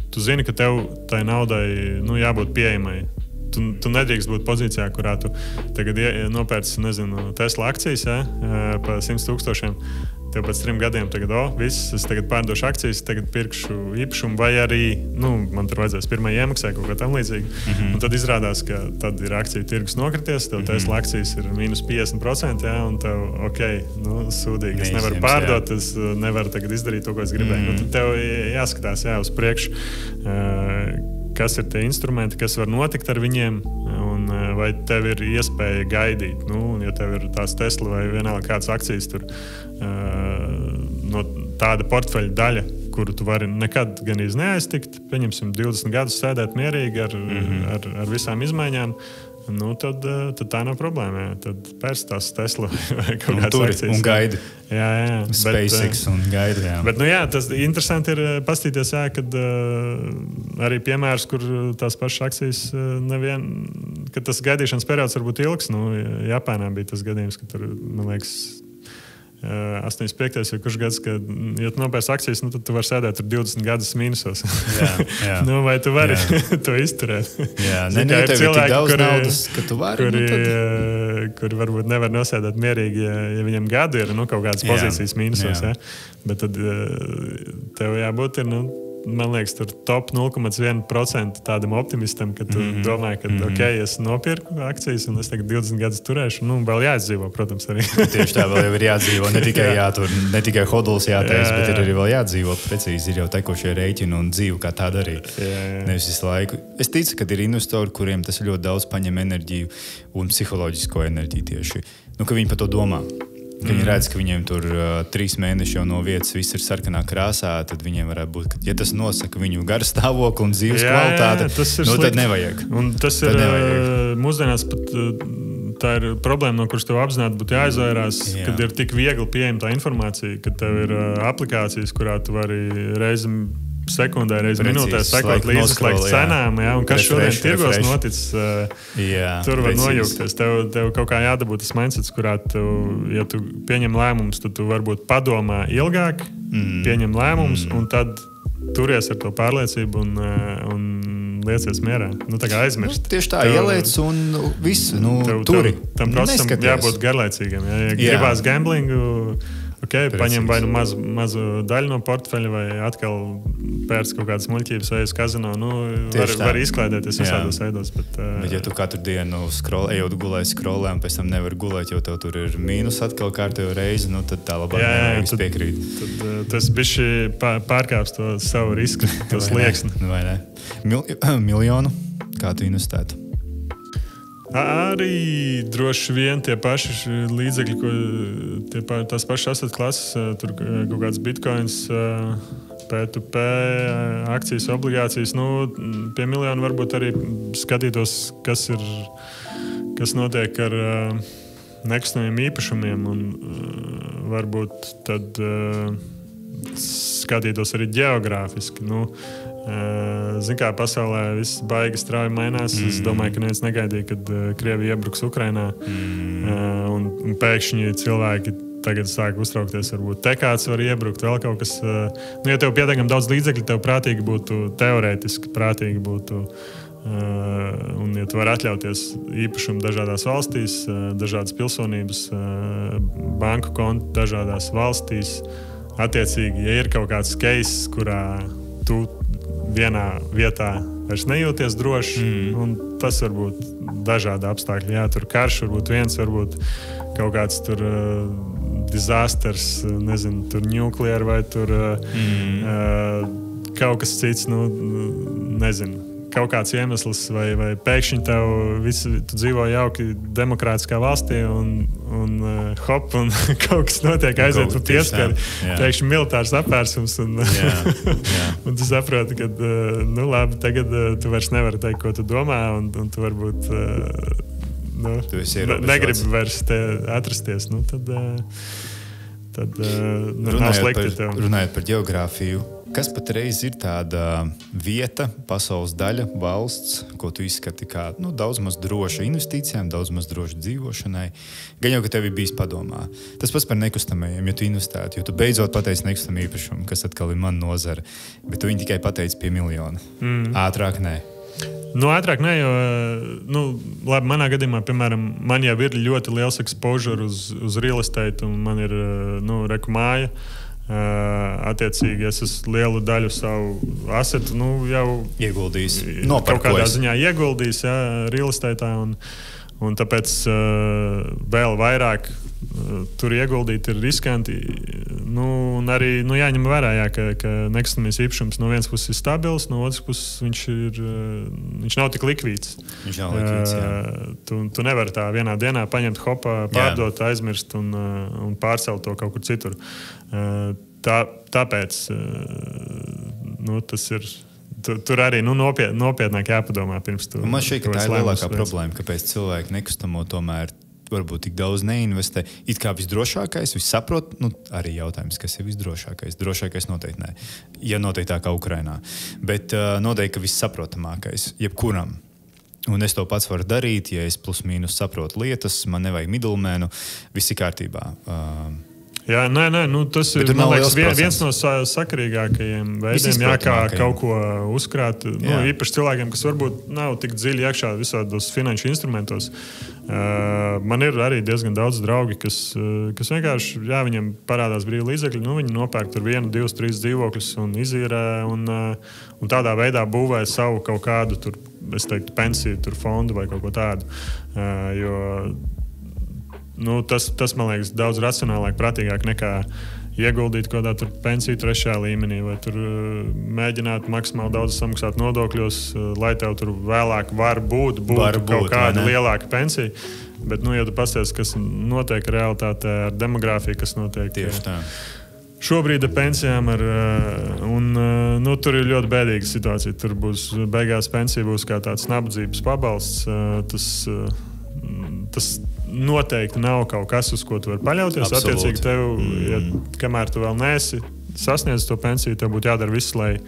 tu zini, ka tev tai naudai jābūt pieejamai. Tu nedrīkst būt pozīcijā, kurā tu tagad nopērci, Tesla akcijas pa 100,000. Tev pēc 3 gadiem es tagad pārdošu akcijas, tagad pirkšu īpašumu, vai arī man tur vajadzēs pirmā iemaksā kaut kā tam līdzīga. Un tad izrādās, ka tad ir akciju tirgus nokrities, tev Tesla akcijas ir mīnus 50%, un tev, sūdīgi, es nevaru pārdot, es nevaru tagad izdarīt to, ko es gribēju. Tad tev jāskatās uz priekšu, kas ir tie instrumenti, kas var notikt ar viņiem, un vai tev ir iespēja gaidīt. Ja tev ir tās Tesla vai vienalga kādas akcijas tur, no tāda portfeļa daļa, kuru tu vari nekad gan neaiztikt, pieņemsim 20 gadus sēdēt mierīgi ar visām izmaiņām, tad tā nav problēma. Tad pērst tās Tesla vai kaut kādas akcijas. Un gaidi. Jā. SpaceX un gaidi, jā. Bet, tas interesanti ir pastīties, kad arī piemērs, kur tās pašas akcijas kad tas gaidīšanas periods var būt ilgs. Japānā bija tas gadījums, ka tur, man liekas, 85. vai kurš gads, ka, ja tu nopērsi akcijas, tad tu vari sēdēt tur 20 gadus mīnusos. Jā. Vai tu vari to izturēt? Jā, tev ir tik daudz naudas, ka tu vari. Kuri varbūt nevar nosēdēt mierīgi, ja viņiem gadu ir kaut kādas pozīcijas mīnusos. Bet tad tev jābūt ir, man liekas, tur top 0,1% tādam optimistam, ka tu domā, ka es nopirku akcijas un es tagad 20 gadus turēšu. Vēl jāizdzīvo, protams, arī. Tieši tā, vēl jau ir jādzīvo. Ne tikai hoduls jātaisa, bet ir arī vēl jādzīvo. Precīzi ir jau tekošie rēķini un dzīve kā tāda arī. Nevis visu laiku. Es ticu, ka ir investori, kuriem tas ļoti daudz paņem enerģiju un psiholoģisko enerģiju tieši. Ka viņi par to domā. Kad viņi redz, ka viņiem tur 3 mēneši jau no vietas viss ir sarkanā krāsā, tad viņiem varētu būt, ka, ja tas nosaka viņu garu stāvokli un dzīves kvalitāti, tad nevajag. Un tas ir mūsdienās pat tā ir problēma, no kuras tev apzināti būtu jāizvairās, kad ir tik viegli pieejama tā informācija, kad tev ir aplikācijas, kurā tu vari reizi sekundē, reizi minūtē sekot līdzi slēgt cenām, un kas šodien tirgos noticis, tur var nojūgties. Tev kaut kā jādabū tas mindsets, kurā ja tu pieņem lēmumus, tad tu varbūt padomā ilgāk, pieņem lēmumus, un tad turies ar to pārliecību un liecies mierā. Tā kā aizmirst. Tieši tā, ieliec un visu, turi. Tam procesam jābūt garlaicīgam. Ja gribās gamblingu, paņem vai mazu daļu no portfeļa, vai atkal pērc kaut kādas muļķības, vai uz kazino. Var izklaidēties visādos veidos. Bet ja tu katru dienu ejot gulēt, scrollē, un pēc tam nevar gulēt, jo tev tur ir mīnus atkal kārtējo reizi, tad tā labāk nevajag piekrīt. Tad tas bišķi pārkāps to savu risku, to slieksni. Vai ne? Miljonu? Kā tu investētu? Arī droši vien tie paši līdzekļi, tās pašas asset klases, tur kaut kāds bitcoins, P2P, akcijas, obligācijas. Pie miljonu varbūt arī skatītos, kas notiek ar nekustamiem īpašumiem, un varbūt tad skatītos arī ģeogrāfiski. Zin kā, pasaulē viss baigi strauji mainās. Es domāju, ka neviens negaidīja, kad Krievija iebruks Ukrainā. Un pēkšņi cilvēki tagad sāk uztraukties, varbūt te kāds var iebrukt, vēl kaut kas. Ja tev pietiekami daudz līdzekļu, tev prātīgi būtu, teorētiski prātīgi būtu, un ja tu vari atļauties īpašumu dažādās valstīs, dažādas pilsonības, banku kontu dažādās valstīs, attiecīgi, ja ir kaut kāds case, kurā tu vienā vietā vairs nejūties droši, un tas var būt dažādi apstākļi. Jā, tur karš, varbūt viens, varbūt kaut kāds tur disasters, nezinu, tur nuclear vai tur kaut kas cits, nezinu. Kaut kāds iemesls, vai pēkšņi tu dzīvo jauki demokrātiskā valstī un hop, un kaut kas notiek, aiziet pa piespēri, pēkšņi militārs apvērsums, un tu saproti, ka, labi, tagad tu vairs nevari teikt, ko tu domā, un tu varbūt negribi vairs te atrasties, tad nav slikti tev. Runājot par ģeogrāfiju, kas patreiz ir tāda vieta, pasaules daļa, valsts, ko tu izskati kā daudz maz droša investīcijām, daudz maz droša dzīvošanai? Gan jau, ka tev ir bijis padomā. Tas pats par nekustamajiem, ja tu investētu, jo tu beidzot pateici nekustam īpašumu, kas atkal ir man nozara, bet tu viņu tikai pateici pie miljona. Ātrāk nē. Ātrāk nē, jo, labi, manā gadījumā, piemēram, man jau ir ļoti liels exposure uz real estate, un man ir, reku māja. Attiecīgi, es esmu lielu daļu savu asetu jau ieguldījis, kaut kādā ziņā ieguldījis, real estate, un tāpēc vēl vairāk tur ieguldīt ir riskanti. Un arī jāņem vērā, ka nekustamies īpašums no vienas puses ir stabils, no otras puses viņš nav tik likvīds. Viņš nav likvīds, jā. Tu nevari tā vienā dienā paņemt hopā, pārdot, aizmirst un pārcelt to kaut kur citur. Tāpēc tas ir. Tur arī nopietnāk jāpadomā pirms tu. Man šķiet, ka tā ir lielākā problēma, kāpēc cilvēki nekustamo tomēr varbūt tik daudz neinvestē. It kā visdrošākais, saprot, arī jautājums, kas ir visdrošākais. Drošākais noteikti nē, ja noteikti tā kā Ukrainā. Bet noteikti, ka vissaprotamākais, jebkuram. Un es to pats varu darīt, ja es plus mīnus saprotu lietas, man nevajag middlemanu, viss ir kārtībā. Jā, tas ir, man liekas, viens no sakarīgākajiem veidiem, kā kaut ko uzkrāt. Īpaši cilvēkiem, kas varbūt nav tik dziļi iekšā visādos finanšu instrumentos. Man ir arī diezgan daudz draugi, kas vienkārši, viņiem parādās brīvi līdzekļi, viņi nopērk tur 1, 2, 3 dzīvokļus un izīrē, un tādā veidā būvē savu kaut kādu, tur, es teiktu, pensiju, tur fondu vai kaut ko tādu. Tas, man liekas, daudz racionālāk, prātīgāk nekā ieguldīt kaut kādā pensiju 3. līmenī vai tur mēģināt maksimāli daudz samaksāt nodokļos, lai tev tur vēlāk var būt kaut kāda lielāka pensija. Bet, ja tu pasties, kas notiek realitātē ar demogrāfiju, kas notiek tieši tā. Šobrīd ar pensijām tur ir ļoti bēdīga situācija. Tur būs beigās pensija būs kā tāds nabadzības pabalsts. Tas noteikti nav kaut kas, uz ko tu vari paļauties. Attiecīgi tev, kamēr tu vēl neesi sasniedzis to pensiju, tev būtu jādara viss, lai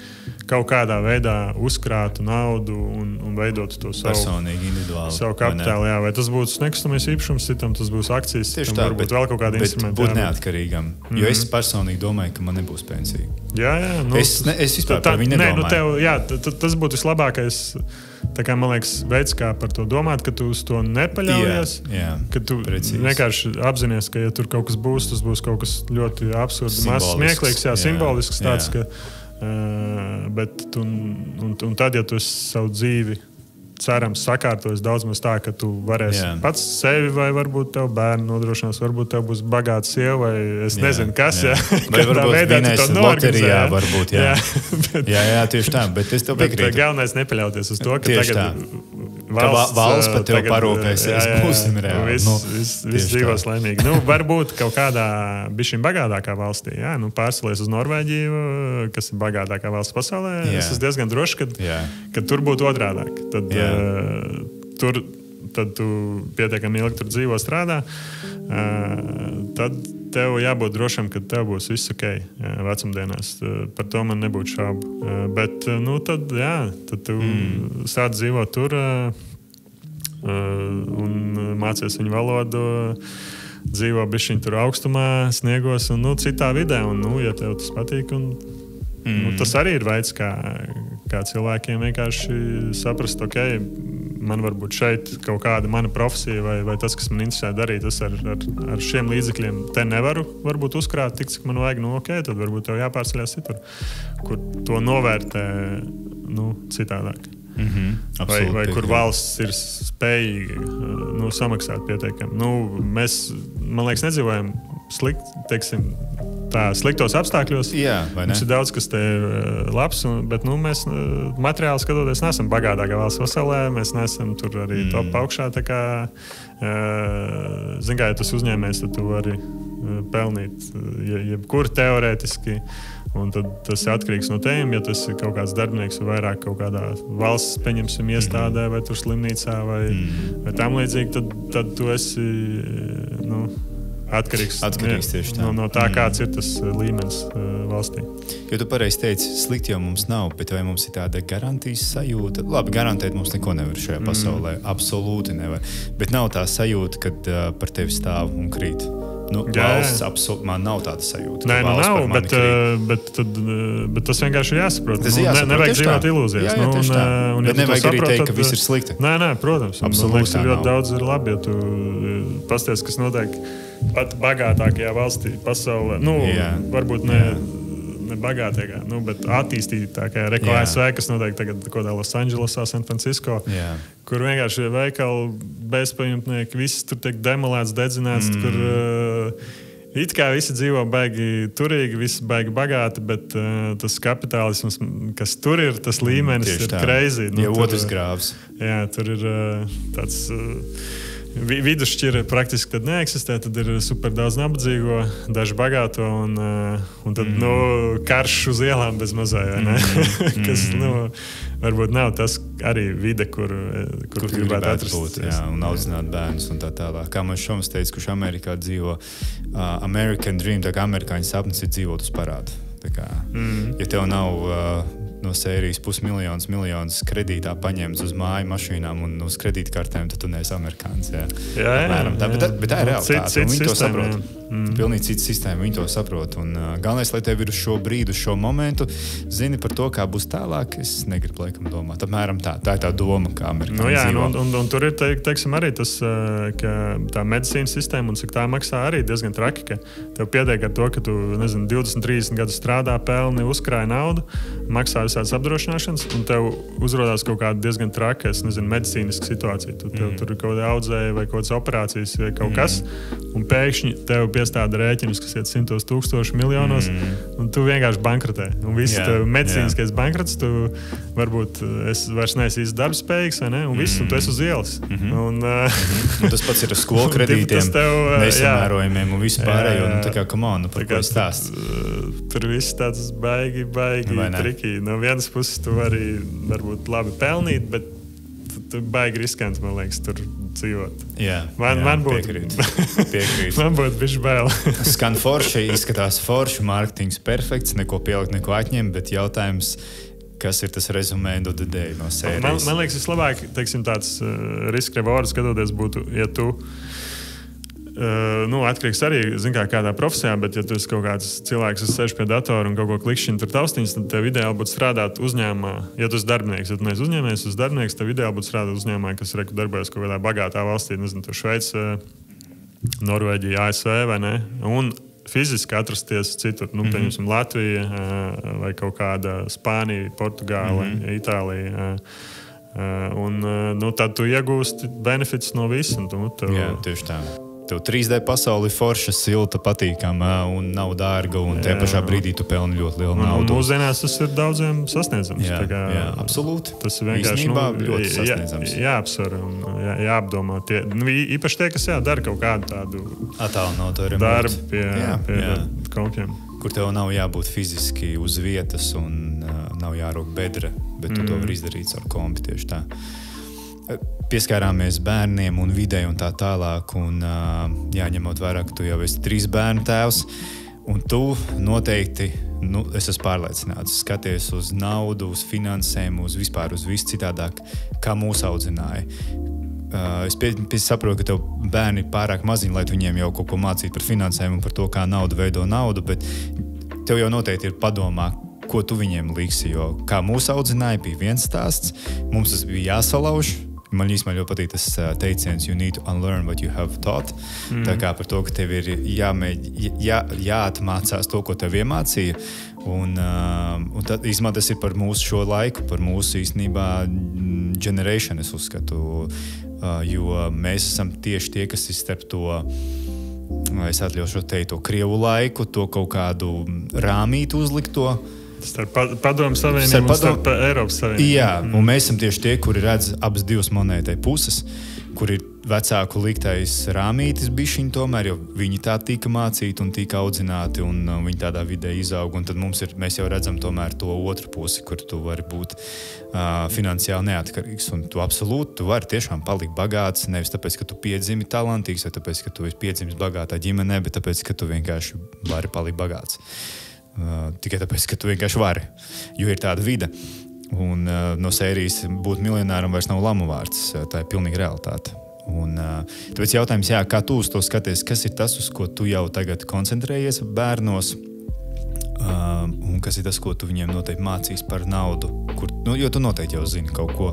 kaut kādā veidā uzkrātu naudu un veidotu to personīgi, individuāli. Savu kapitālu. Vai tas būs nekustamais īpašums, citam tas būs akcijas, citam varbūt vēl kaut kāda instrumenta. Bet būt neatkarīgam, jo es personīgi domāju, ka man nebūs pensija. Jā. Es vispār par viņu nedomāju. Tas būtu vislabākais. Tā kā, man liekas, veids, kā par to domāt, ka tu uz to nepaļaujies, ka tu vienkārši apzinies, ka, ja tur kaut kas būs, tas būs kaut kas ļoti absurds, mazs, smieklīgs, simbolisks tāds, ka, bet un tad, ja tu savu dzīvi cerams sakārtojas daudz maz tā, ka tu varēsi pats sevi vai varbūt tev bērnu nodrošinās, varbūt tev būs bagāta sieva vai es nezinu kas, vai varbūt vienēs loterijā, varbūt, jā, tieši tā, bet es tev piekrītu. Bet galvenais nepaļauties uz to, ka tieši tagad valsts par tevi parūpēsies, būsim reāli. Viss dzīvos laimīgi. Varbūt kaut kādā bišķiņ bagātākā valstī, pārsalies uz Norvēģiju, kas ir bagātākā valsts pasaulē. Es esmu diezgan drošs, ka tur būtu otrādāk. Tad tad tu pietiekami ilgi tur dzīvo strādā, tad tev jābūt drošam, ka tev būs viss ok vecumdienās. Par to man nebūtu šaubu. Bet, tad tu sāc dzīvot tur un mācies viņu valodu, dzīvo bišķiņ tur augstumā, sniegos un citā vidē. Un, ja tev tas patīk, tas arī ir veids, kā cilvēkiem vienkārši saprast, ok, man varbūt šeit kaut kāda mana profesija vai tas, kas man interesē darīt, es ar šiem līdzekļiem te nevaru varbūt uzkrāt tik, cik man vajag, ok, tad varbūt tev jāpārceļās citur, kur to novērtē, citādāk. Vai kur valsts ir spējīga samaksāt pietiekami. Mēs, man liekas, nedzīvojam sliktos apstākļos. Jā, vai ne? Mums ir daudz, kas te ir labs, bet mēs materiāli skatoties neesam bagātākā valsts pasaulē, mēs neesam tur arī top augšā. Tā kā, ja tas uzņēmējs, tad tu vari pelnīt jebkur teorētiski. Un tad tas ir atkarīgs no tēm, ja tas ir kaut kāds darbinieks vai vairāk kaut kādā valsts, pieņemsim, iestādē vai tur slimnīcā vai tam līdzīgi, tad tu esi atkarīgs tieši tā. No tā, kāds ir tas līmenis valstī. Jo tu pareizi teici, slikti jau mums nav, bet vai mums ir tāda garantijas sajūta? Labi, garantēt mums neko nevar šajā pasaulē, absolūti nevar. Bet nav tā sajūta, kad par tevi stāv un krīt. Valsts absolūti man nav tāda sajūta. Nē, nav, bet tas vienkārši ir jāsaprot. Nevajag dzīvot ilūzijās. Bet nevajag arī teikt, ka viss ir slikti. Nē, protams. Absolūti ļoti daudz ir labi, ja tu pasties, kas notiek pat bagātākajā valstī pasaulē. Varbūt ne bagātākā, bet attīstītākajā. ASV, kas notiek tagad Losandželosā, San Francisco, kur vienkārši veikali bezpajumtnieki, viss tur tiek demolēts, dedzināts, kur it kā visi dzīvo baigi turīgi, visi baigi bagāti, bet tas kapitālisms, kas tur ir, tas līmenis ir crazy. Otrs grāvs. Jā, tur ir tāds... Vidusšķira praktiski tad neeksistē, tad ir super daudz nabadzīgo, daži bagāto un tad karš uz ielām bez mazā, kas varbūt nav tas arī vide, kur gribētu atrast. Un audzināt bērnus un tā tālāk. Kā man Šoms teica, kurš Amerikā dzīvo, American Dream, tā kā amerikāņu sapnis ir dzīvot uz parādu. Ja tev nav no sērijas miljonus kredītā paņemts uz māju mašīnām un uz kredītkartēm, tad tu neesi amerikānis. Bet tā ir realitāte. Viņi to saprot. Pilnīgi cita sistēma, viņi to saprot. Un galvenais, lai tev ir uz šo brīdi, uz šo momentu, zini par to, kā būs tālāk, es negribu laikam domāt. Apmēram tā. Tā ir tā doma, kā amerikāņi dzīvo. Un tur ir, teiksim, arī tas, ka tā medicīnas sistēma un cik tā maksā arī diezgan traki, ka tev pietiek ar to, ka tu, 20-30 gadus strādā, pelni, uzkrāja naudu, maksā visādas apdrošināšanas, un tev uzrodās kaut kāda diezgan traka, medicīniska situācija. Tur ir kaut kāda audzēja vai kaut kādas operācijas vai kaut kas, un pēkšņi tev piestāda rēķinus, kas iet 100,000 miljonos, un tu vienkārši bankrotē. Un viss tev medicīniskais bankrots, tu varbūt vairs neesi īsti darbspējīgs, vai ne? Un viss, un tu esi uz ielas. Un tas pats ir ar skolu kredītiem, nesamērojumiem un visu pārējo. Tā kā, come on, par ko stāsts? Tur viss tāds baigi triki. No vienas puses tu vari varbūt labi pelnīt, bet tu baigi riskanti, man liekas, tur dzīvot. Man būtu piekrīt. Man būtu bišķi bail. Skan forši, izskatās forši, mārketings perfekts, neko pielikt, neko atņemt, bet jautājums, kas ir tas rezumē no sērijas? Man liekas, vislabāk, teiksim, tāds risk reward skatoties būtu, ja tu atkarīgs arī, kādā profesijā, bet ja tu esi kaut kāds cilvēks, kas sēž pie datora un kaut ko klikšķina tur taustiņas, tad tev ideāli būtu strādāt uzņēmumā. Ja tu esi darbinieks, ja tu neesi uzņēmējs, esi darbinieks, tev ideāli būtu strādāt uzņēmumā, kas darbojas kaut kādā bagātā valstī, tur Šveice, Norvēģija, ASV vai ne, un fiziski atrasties citur, pieņemsim Latvija vai kaut kāda Spānija, Portugāla, Itālija. Un tad tu iegūsti benefits no visa. Jā, tieši tā. Tev 3D pasauli forša, silta, patīkama un nav dārga, un tajā pašā brīdī tu pelni ļoti lielu naudu. Mūsdienās tas ir daudziem sasniedzams. Jā, absolūti. Tas ir vienkārši ļoti sasniedzams. Jāapsver un jāapdomā. Īpaši tie, kas dara kaut kādu tādu attālinātu darbu pie kompjiem. Kur tev nav jābūt fiziski uz vietas un nav jārok bedre, bet tu to var izdarīt ar kompi tieši tā. pieskārāmies bērniem un videi un tā tālāk. Un, ņemot vērā, ka tu jau esi 3 bērnu tēvs, un tu noteikti, es esmu pārliecināts, skaties uz naudu, uz finansēm, uz visu citādāk, kā mūs audzināja. Es saprotu, ka tev bērni ir pārāk maziņi, lai viņiem jau kaut ko mācītu par finansēm un par to, kā nauda veido naudu, bet tev jau noteikti ir padomā, ko tu viņiem liksi, jo kā mūs audzināja, bija viens stāsts, mums tas bija jāsalauž. Man īstenībā ļoti patīk tas teiciens, you need to unlearn what you have taught. Tā kā par to, ka tev ir jāatmācās to, ko tev iemācīja. Un tad īstenībā tas ir par mūsu šo laiku, par mūsu īstenībā generation, es uzskatu. Jo mēs esam tieši tie, kas ir starp to, es atļaušu teikt, to Krievu laiku, to kaut kādu rāmītu uzlikto. Starp Padomu Savienību un starp Eiropas Savienību. Jā, un mēs esam tieši tie, kuri redz abas divas monētai puses, kur ir vecāku liktais rāmītis bišķiņ tomēr, jo viņi tā tika mācīti un tika audzināti, un viņi tādā vidē izaug, un tad mēs jau redzam tomēr to otru pusi, kur tu vari būt finansiāli neatkarīgs, un tu vari tiešām palikt bagāts, nevis tāpēc, ka tu piedzimi talantīgs, vai tāpēc, ka tu esi piedzimis bagātā ģimenē, bet tāpēc, ka tu vienkārši vari palikt bagāts. Tikai tāpēc, ka tu vienkārši vari, jo ir tāda vide. Un no sērijas būt miljonāram vairs nav lamu vārds, tā ir pilnīgi realitāte. Un tāpēc jautājums, kā tu uz to skaties, kas ir tas, uz ko tu jau tagad koncentrējies bērnos, un kas ir tas, ko tu viņiem noteikti mācīs par naudu, jo tu noteikti jau zini kaut ko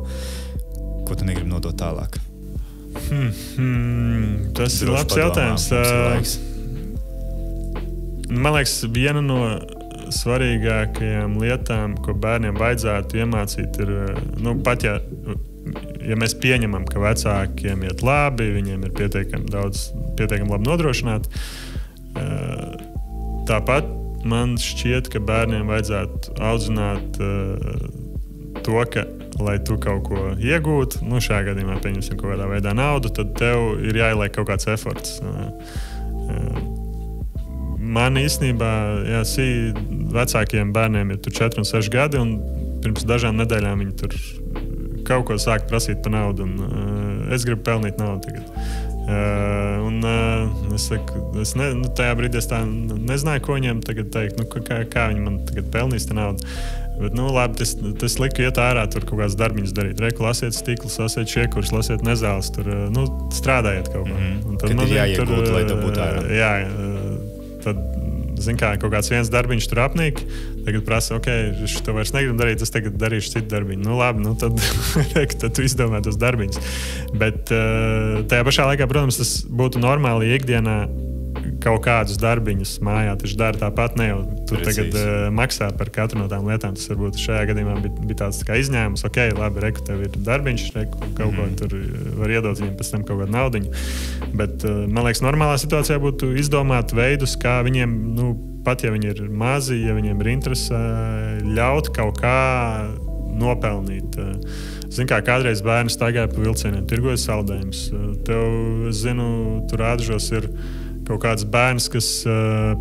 tu negribi nodot tālāk. Tas ir labs jautājums. Man liekas, viena no svarīgākajām lietām, ko bērniem vajadzētu iemācīt, ir, pat ja mēs pieņemam, ka vecākiem iet labi, viņiem ir pietiekami labi nodrošināti, tāpat man šķiet, ka bērniem vajadzētu audzināt to, ka, lai tu kaut ko iegūtu, šajā gadījumā pieņemsim kaut kādā veidā naudu, tad tev ir jāieliek kaut kāds eforts. Man īstenībā, vecākiem bērniem ir 4 un 6 gadi, un pirms dažām nedēļām viņi tur kaut ko sāk prasīt par naudu, un es gribu pelnīt naudu tagad. Es saku, tajā brīdī es tā nezināju, ko viņiem tagad teikt, kā viņi man tagad pelnīs tā naudu. Bet, labi, tas liku iet ārā, tur kaut kāds darbiņus darīt. Reku, lasiet stiklus, lasiet šiekurus, lasiet nezāles, tur, strādājiet kaut ko. Kad ir jāiegūt, lai tev būtu ārā. Jā, tad, kaut kāds viens darbiņš tur apnīk, tagad prasa, to vairs negribu darīt, es tagad darīšu citu darbiņu. Labi, tad tu izdomā tos darbiņus. Bet tajā pašā laikā, protams, tas būtu normāli ikdienā kaut kādus darbiņus mājā taču dara tāpat, ne jau tu tagad maksā par katru no tām lietām. Tas varbūt šajā gadījumā bija tāds kā izņēmums. Labi, reku, tev ir darbiņš, reku, kaut ko tur var iedot viņiem pēc tam kaut kādu naudiņu. Bet, man liekas, normālā situācijā būtu izdomāt veidus, kā viņiem, pat ja viņi ir mazi, ja viņiem ir interese, ļaut kaut kā nopelnīt. Kādreiz bērni staigāja pa vilcieniem, tirgoja saldējumus. Tev, es zinu, tur Ādažos ir kaut kāds bērns, kas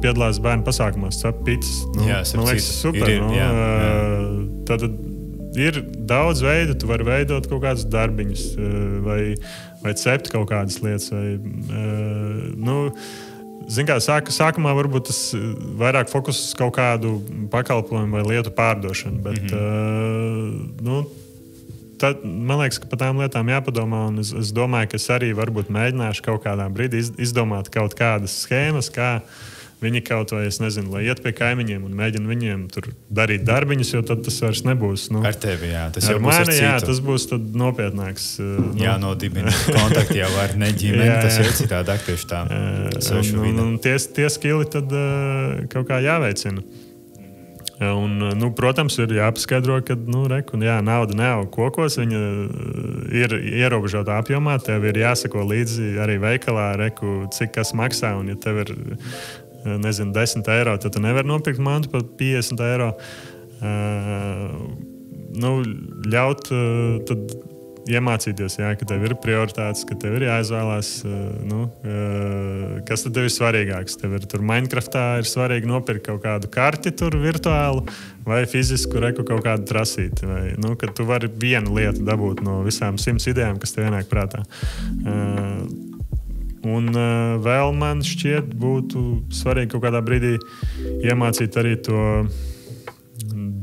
piedalās bērnu pasākumos, cep pizzas. Man liekas, super. Tad ir daudz veidu, tu vari veidot kaut kādus darbiņus vai cept kaut kādas lietas. Sākumā varbūt tas vairāk fokus uz kaut kādu pakalpojumu vai lietu pārdošanu, bet tad, man liekas, ka par tām lietām jāpadomā, un es domāju, ka es arī varbūt mēģināšu kaut kādā brīdī izdomāt kaut kādas schēmas, kā viņi kaut vai, es nezinu, lai iet pie kaimiņiem un mēģina viņiem tur darīt darbiņus, jo tad tas vairs nebūs. Ar tevi, jā. Tas jau būs ar citu. Jā, tas būs tad nopietnāks. Jānodibina kontakti jau ar neģimeni, tas jau citādāk tieši tā. Un tie skili tad kaut kā jāveicina. Un, protams, ir jāpaskaidro, ka nauda neaug kokos, viņa ir ierobežotā apjomā, tev ir jāsako līdzi arī veikalā, cik kas maksā, un ja tev ir 10 eiro, tad tu nevari nopirkt mantu par 50 eiro. Ļaut tad iemācīties, jā, ka tev ir prioritātes, ka tev ir jāizvēlās, kas tad tev ir svarīgāks. Tev ir tur Minecraftā ir svarīgi nopirkt kaut kādu karti tur virtuālu vai fizisku reku kaut kādu trasīti. Vai, ka tu vari vienu lietu dabūt no visām 100 idejām, kas tev ienāk prātā. Un vēl man šķiet būtu svarīgi kaut kādā brīdī iemācīt arī to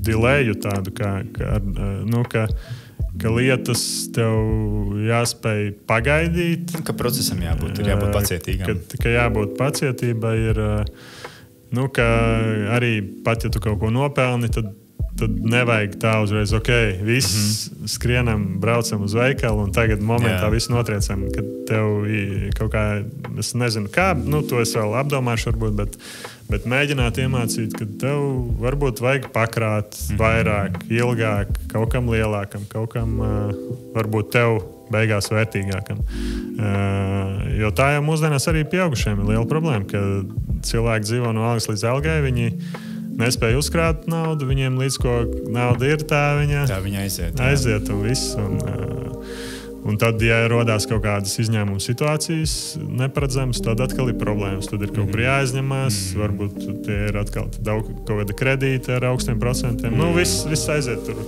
dileju tādu, ka lietas tev jāspēj pagaidīt. Ka procesam jābūt pacietīgam. Ka jābūt pacietībai ir, ka arī pat, ja tu kaut ko nopelni, tad nevajag tā uzreiz, viss skrienam, braucam uz veikalu un tagad momentā visu notriecam, kad tev kaut kā, es nezinu kā, to es vēl apdomāšu varbūt, bet mēģināt iemācīt, ka tev varbūt vajag pakrāt vairāk, ilgāk, kaut kam lielākam, kaut kam varbūt tev beigās vērtīgākam. Jo tā jau mūsdienās arī pieaugušiem ir liela problēma, ka cilvēki dzīvo no algas līdz algai, viņi nespēja uzkrāt naudu, viņiem līdz ko nauda ir, tā viņa aiziet un viss. Un tad, ja rodās kaut kādas izņēmuma situācijas, neparedzamas, tad atkal ir problēmas. Tad ir kaut kur jāizņemās, varbūt tie ir atkal kaut kāda kredīta ar augstiem procentiem. Viss aiziet tur.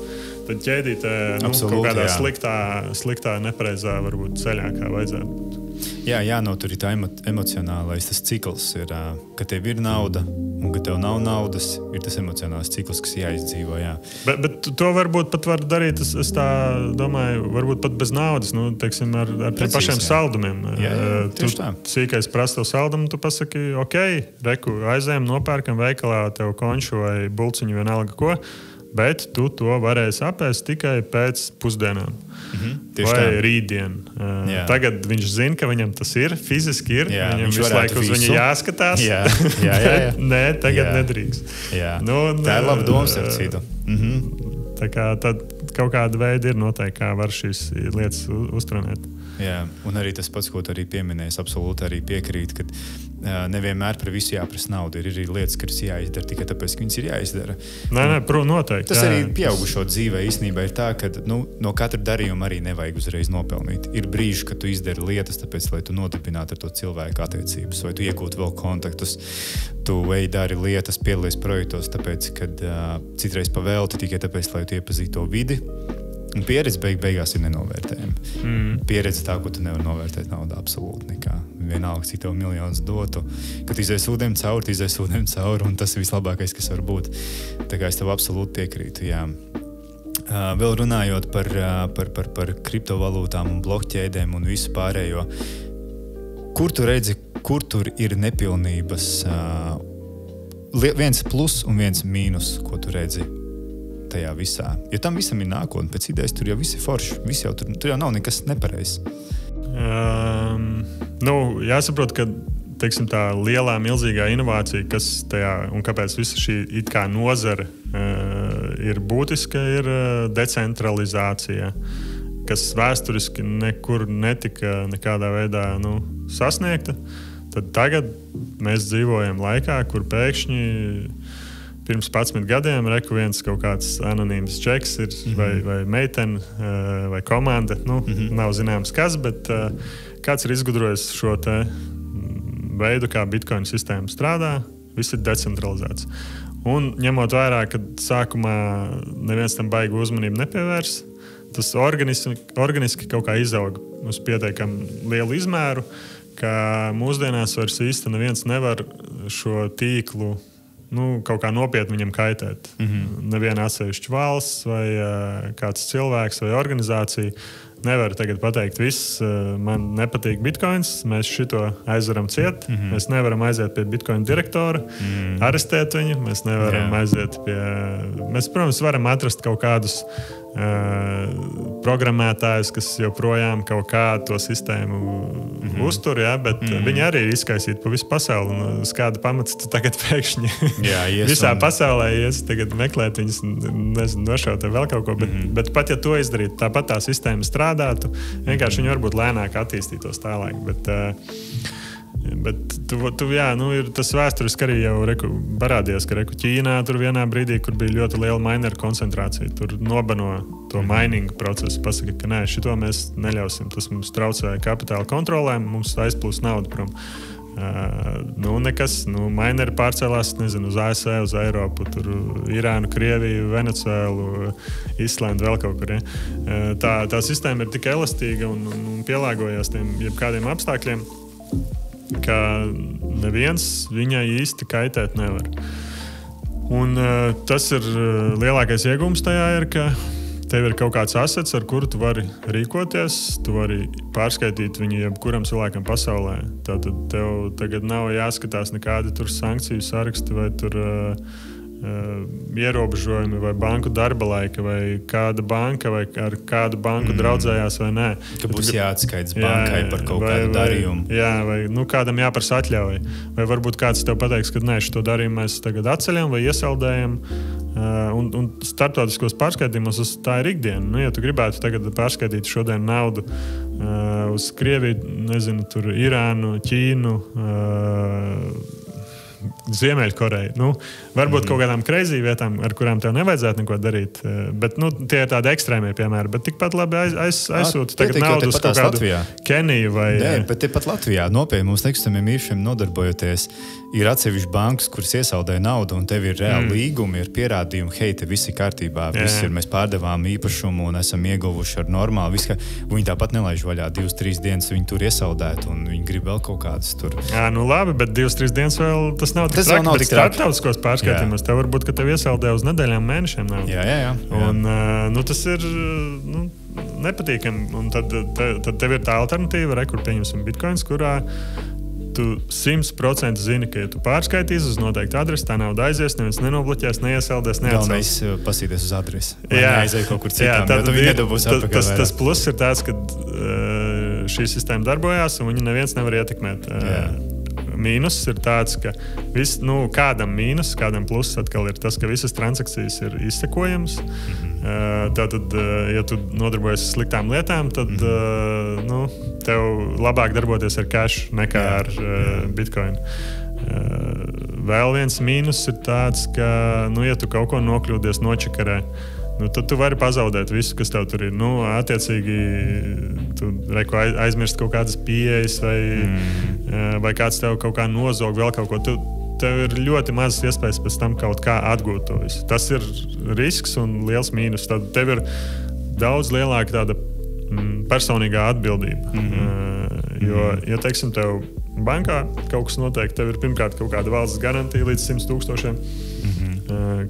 Tad ķēdītē kaut kādā sliktā, nepareizā varbūt ceļā, kā vajadzētu būt. Jā, jānotur tā emocionālais tas cikls, ir, ka tev ir nauda un ka tev nav naudas, ir tas emocionālais cikls, kas jāizdzīvo. Jā. Bet to varbūt pat var darīt, es tā domāju, varbūt pat bez naudas, teiksim, ar tiem pašiem saldumiem. Tu sīkais prasa tev saldumu, tu pasaki, reku, aizējam, nopērkam veikalā tev konšu vai bulciņu vienalga ko, bet tu to varēsi apēst tikai pēc pusdienām. Vai rītdien. Tagad viņš zina, ka viņam tas ir, fiziski ir. Viņam visu laiku uz viņu jāskatās. Jā. Nē, tagad nedrīkst. Tā ir laba doma, starp citu. Tā kā tad kaut kāda veida ir noteikti, kā var šīs lietas uztrenēt. Jā, un arī tas pats, ko tu arī pieminēji, absolūti arī piekrīt, ka nevienmēr par visu jāprasa naudu. Ir arī lietas, kas jāizdara tikai tāpēc, ka viņas ir jāizdara. Nē, noteikti. Tas arī pieaugušo dzīvē īstenībā ir tā, ka no katra darījuma arī nevajag uzreiz nopelnīt. Ir brīži, kad tu izdari lietas, tāpēc, lai tu nodibinātu ar to cilvēku attiecības, vai tu iegūtu vēl kontaktus, tu dari lietas, piedalies projektos, tāpēc, kad citreiz pavēlti tikai tāpēc, lai tu iepazītu to vidi. Un pieredze beigās ir nenovērtējama. Pieredze tā, ko tu nevari novērtēt naudā absolūti nekā. Vienalga, cik tev miljonus dotu, kad izies ūdeni cauri, un tas ir vislabākais, kas var būt. Tā kā es tev absolūti piekrītu, jā. Vēl runājot par kriptovalūtām un blokķēdēm un visu pārējo, kur tu redzi, kur tur ir nepilnības? Viens plus un viens mīnus, ko tu redzi tajā visā. Jo tam visam ir nākotne, pēc idejas tur jau viss ir forši. Tur jau nav nekas nepareizs. Jāsaprot, ka teiksim, tā lielā, milzīgā inovācija, kas tajā un kāpēc visa šī it kā nozare ir būtiska, ir decentralizācija, kas vēsturiski nekur netika nekādā veidā sasniegta. Tad tagad mēs dzīvojam laikā, kur pēkšņi pirms 11 gadiem viens kaut kāds anonīms čeks ir, vai meitene, vai komanda. Nav zināms kas, bet kāds ir izgudrojis šo te veidu, kā Bitcoin sistēma strādā. Viss ir decentralizēts. Un ņemot vērā, ka sākumā neviens tam baigi uzmanību nepievērs, tas organiski kaut kā izauga uz pietiekami lielu izmēru, ka mūsdienās vairs īsti neviens nevar šo tīklu kaut kā nopietni viņam kaitēt. Neviena atsevišķa valsts vai kāds cilvēks vai organizācija nevar tagad pateikt, viss, man nepatīk bitkoins, mēs šito aizvaram ciet, mēs nevaram aiziet pie bitcoin direktora, arestēt viņu, mēs nevaram aiziet pie... Mēs, protams, varam atrast kaut kādus programmētājus, kas joprojām kaut kā to sistēmu uztur, bet viņi arī ir izkaisīti pa visu pasauli. Un uz kāda pamata tu tagad pēkšņi visā pasaulē ies tagad meklēt viņus, nezinu, nošaut vai vēl kaut ko. Bet pat ja to izdarītu, tāpat tā sistēma strādātu, vienkārši viņi varbūt lēnāk attīstītos tālāk. Bet Bet ir tas vēsturiski arī jau parādījās, ka Ķīnā tur vienā brīdī, kur bija ļoti liela mineru koncentrācija, tur nobano to miningu procesu, pasaka, ka nē, šito mēs neļausim. Tas mums traucē kapitāla kontrolēm, mums aizplūst naudu prom. Nekas, mineri pārcēlās, nezinu, uz ASV, uz Eiropu, tur Irānu, Krieviju, Venecuēlu, Islandu, vēl kaut kur. Ja? Tā sistēma ir tik elastīga un pielāgojās tiem jebkādiem apstākļiem, ka neviens viņai īsti kaitēt nevar. Un tas ir lielākais iegūms tajā ir, ka tev ir kaut kāds asets, ar kuru tu vari rīkoties, tu vari pārskaitīt viņu jebkuram cilvēkam pasaulē. Tātad tev tagad nav jāskatās nekādi tur sankciju saraksti vai tur ierobežojumi vai banku darba laika vai kāda banka vai ar kādu banku draudzējās vai nē. Ka būs jāatskaits bankai par kaut kādu darījumu. Vai kādam jāprasa atļauj. Vai varbūt kāds tev pateiks, ka nē, šo darījumu mēs tagad atceļam vai iesaldējam. Un starptautiskos pārskaitījumos tā ir ikdiena. Ja tu gribētu tagad pārskaitīt šodien naudu uz Krieviju, nezinu, tur Irānu, Ķīnu, Ziemeļkoreju. Varbūt kaut kādām crazy vietām, ar kurām tev nevajadzētu neko darīt, bet tie ir tādi ekstrēmie piemēri. Bet tikpat labi aizsūti tagad naudu uz kaut kādu Keniju vai... Nē, bet tepat Latvijā nopietni mums nekustamiem īpašiem nodarbojoties. Ir atsevišķi bankas, kuras iesaldē naudu, un tev ir reāli līgumi, ir pierādījumi, hei, te viss ir kārtībā, viss ir, mēs pārdevām īpašumu un esam ieguvuši ar normālu. Viņi tāpat nelaiž vaļā 2-3 dienas, viņi tur iesaldēt, un viņi grib vēl kaut kādas tur. Labi, bet 2-3 dienas vēl tas nav tik traki, bet starptautiskos pārskaitījumos tev varbūt, ka tev iesaldē uz nedēļām, mēnešiem naudu. Jā. Un tas ir nepatīkami, un tad tev ir tā alternatīva, kur pieņemsim bitcoins, kurā tu 100% zini, ka, ja tu pārskaitīsi uz noteiktu adresi, tā nauda aizies, neviens nenobloķēs, neiesaldēs, neatsauks. Galvenais pasīties uz adresi. Neaiziet kaut kur citām, jo tu viņi nedabūs atpakaļ. Tas pluss ir tāds, ka šī sistēma darbojās, un viņi neviens nevar ietekmēt. Mīnus ir tāds, ka kādam mīnus, kādam pluss atkal ir tas, ka visas transakcijas ir izsekojamas. Tātad, ja tu nodarbojies ar sliktām lietām, tad tev labāk darboties ar cash nekā ar bitcoin. Vēl viens mīnus ir tāds, ka, ja tu kaut ko nokļūdies nočakarē, tad tu vari pazaudēt visu, kas tev tur ir. Attiecīgi, tu aizmirst kaut kādas pieejas vai kāds tev kaut kā nozog vēl kaut ko. Tev ir ļoti mazas iespējas pēc tam kaut kā atgūt to visu. Tas ir risks un liels mīnus. Tad tev ir daudz lielāka tāda personīgā atbildība. Jo, ja teiksim, tev bankā kaut kas notiek, tev ir pirmkārt kaut kāda valsts garantija līdz 100,000,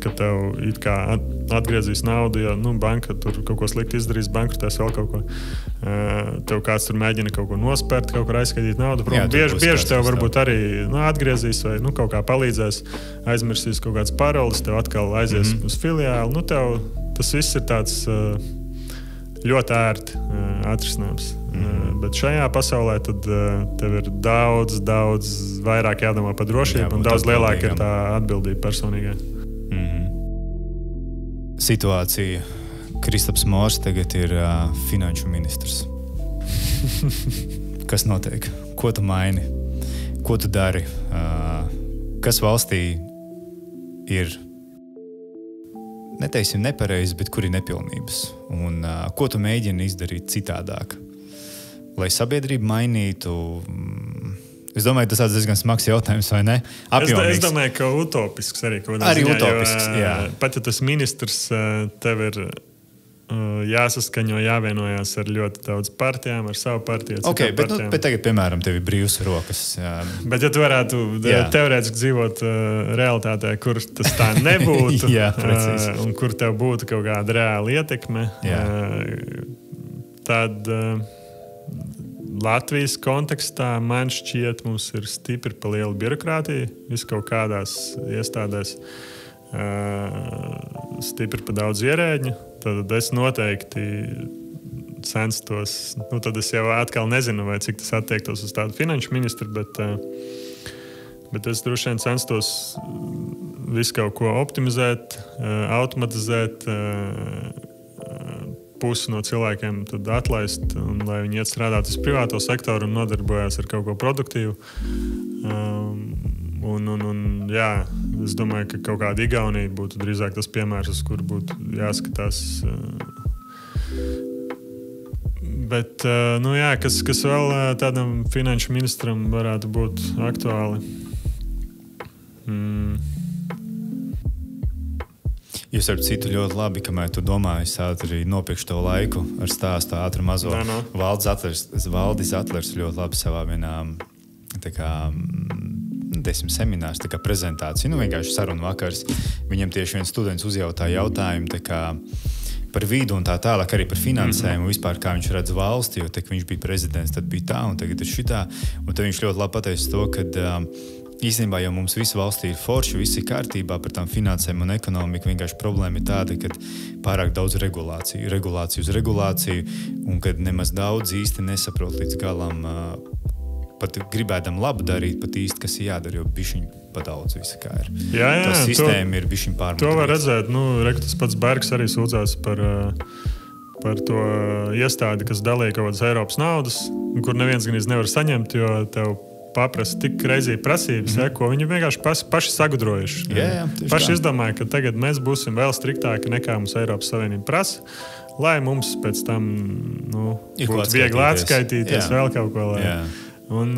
ka tev it kā atgriezīs naudu, ja banka tur kaut ko slikti izdarīs, bankrotēs vēl kaut ko. Tev kāds tur mēģina kaut ko nospērt, kaut kur aizskaitīt naudu. Bieži tev varbūt arī atgriezīs vai kaut kā palīdzēs, aizmirsīs kaut kāds paroles, tev atkal aizies uz filiāli. Tev tas viss ir tāds ļoti ērti atrisinājums. Bet šajā pasaulē tad tev ir daudz vairāk jādomā par drošību un daudz lielāka ir tā atbildība personīgai. Situācija. Kristaps Mors tagad ir finanšu ministrs. Kas notiek? Ko tu maini? Ko tu dari? Kas valstī ir, neteiksim nepareizi, bet kur ir nepilnības? Un ko tu mēģini izdarīt citādāk? Lai sabiedrība mainītu... Es domāju, tas ir diezgan smags jautājums, vai ne? Es domāju, ka utopisks arī. Arī utopisks, jā. Pat ja tas ministrs tev ir jāsaskaņo, jāvienojās ar ļoti daudz partijām, ar savu partiju. Bet tagad, piemēram, tev ir brīvs rokas. Jā. Bet ja tu varētu teorētiski dzīvot realitātē, kur tas tā nebūtu, un kur tev būtu kaut kāda reāla ietekme, tad... Latvijas kontekstā man šķiet, mums ir stipri pa liela birokrātija, vis kaut kādās iestādēs, stipri pa daudz ierēģņu. Tad es noteikti censtos, tad es jau atkal nezinu, vai cik tas attiektos uz tādu finanšu ministru, bet es droši vien censtos visu kaut ko optimizēt, automatizēt, pusi no cilvēkiem atlaist, un lai viņi iet strādāt uz privāto sektoru un nodarbojās ar kaut ko produktīvu. Jā, es domāju, ka kaut kāda Igaunija būtu drīzāk tas piemērs, uz kur būtu jāskatās. Bet, kas vēl tādam finanšu ministram varētu būt aktuāli? Jūs ar citu ļoti labi, kamēr tu domā, es arī nopirkšu to laiku ar stāstu ātru mazo. Valdis Atlers ļoti labi savā vienā 10 seminārs, prezentācija, vienkārši sarunu vakars. Viņam tieši viens students uzjautāja jautājumu par vidu un tā tālāk, arī par finansējumu, vispār kā viņš redz valsti, jo viņš bija prezidents, tad bija tā un tagad ir šitā. Un tad viņš ļoti labi pateica to, ka īstenībā jau mums visu valstī ir forši, viss ir kārtībā par tām finansēm un ekonomiku. Vienkārši problēma ir tāda, ka pārāk daudz regulāciju uz regulāciju, un kad nemaz daudz īsti nesaprot līdz galam, pat gribēdam labu darīt, pat īsti, kas ir jādara, jo bišķiņ pa daudz visa kā ir. Jā, tā sistēma ir bišķiņ pārmudrīta. To var redzēt, tas pats Bergs arī sūdzās par to iestādi, kas dalīja kaut kādas Eiropas naudas, kur neviens gan nevar saņemt, jo tev paprasa tik reizīgi prasības, ko viņi vienkārši paši sagudrojuši. Paši izdomāja, ka tagad mēs būsim vēl striktāki nekā mums Eiropas Savienība prasa, lai mums pēc tam būtu viegli atskaitīties vēl kaut ko. Un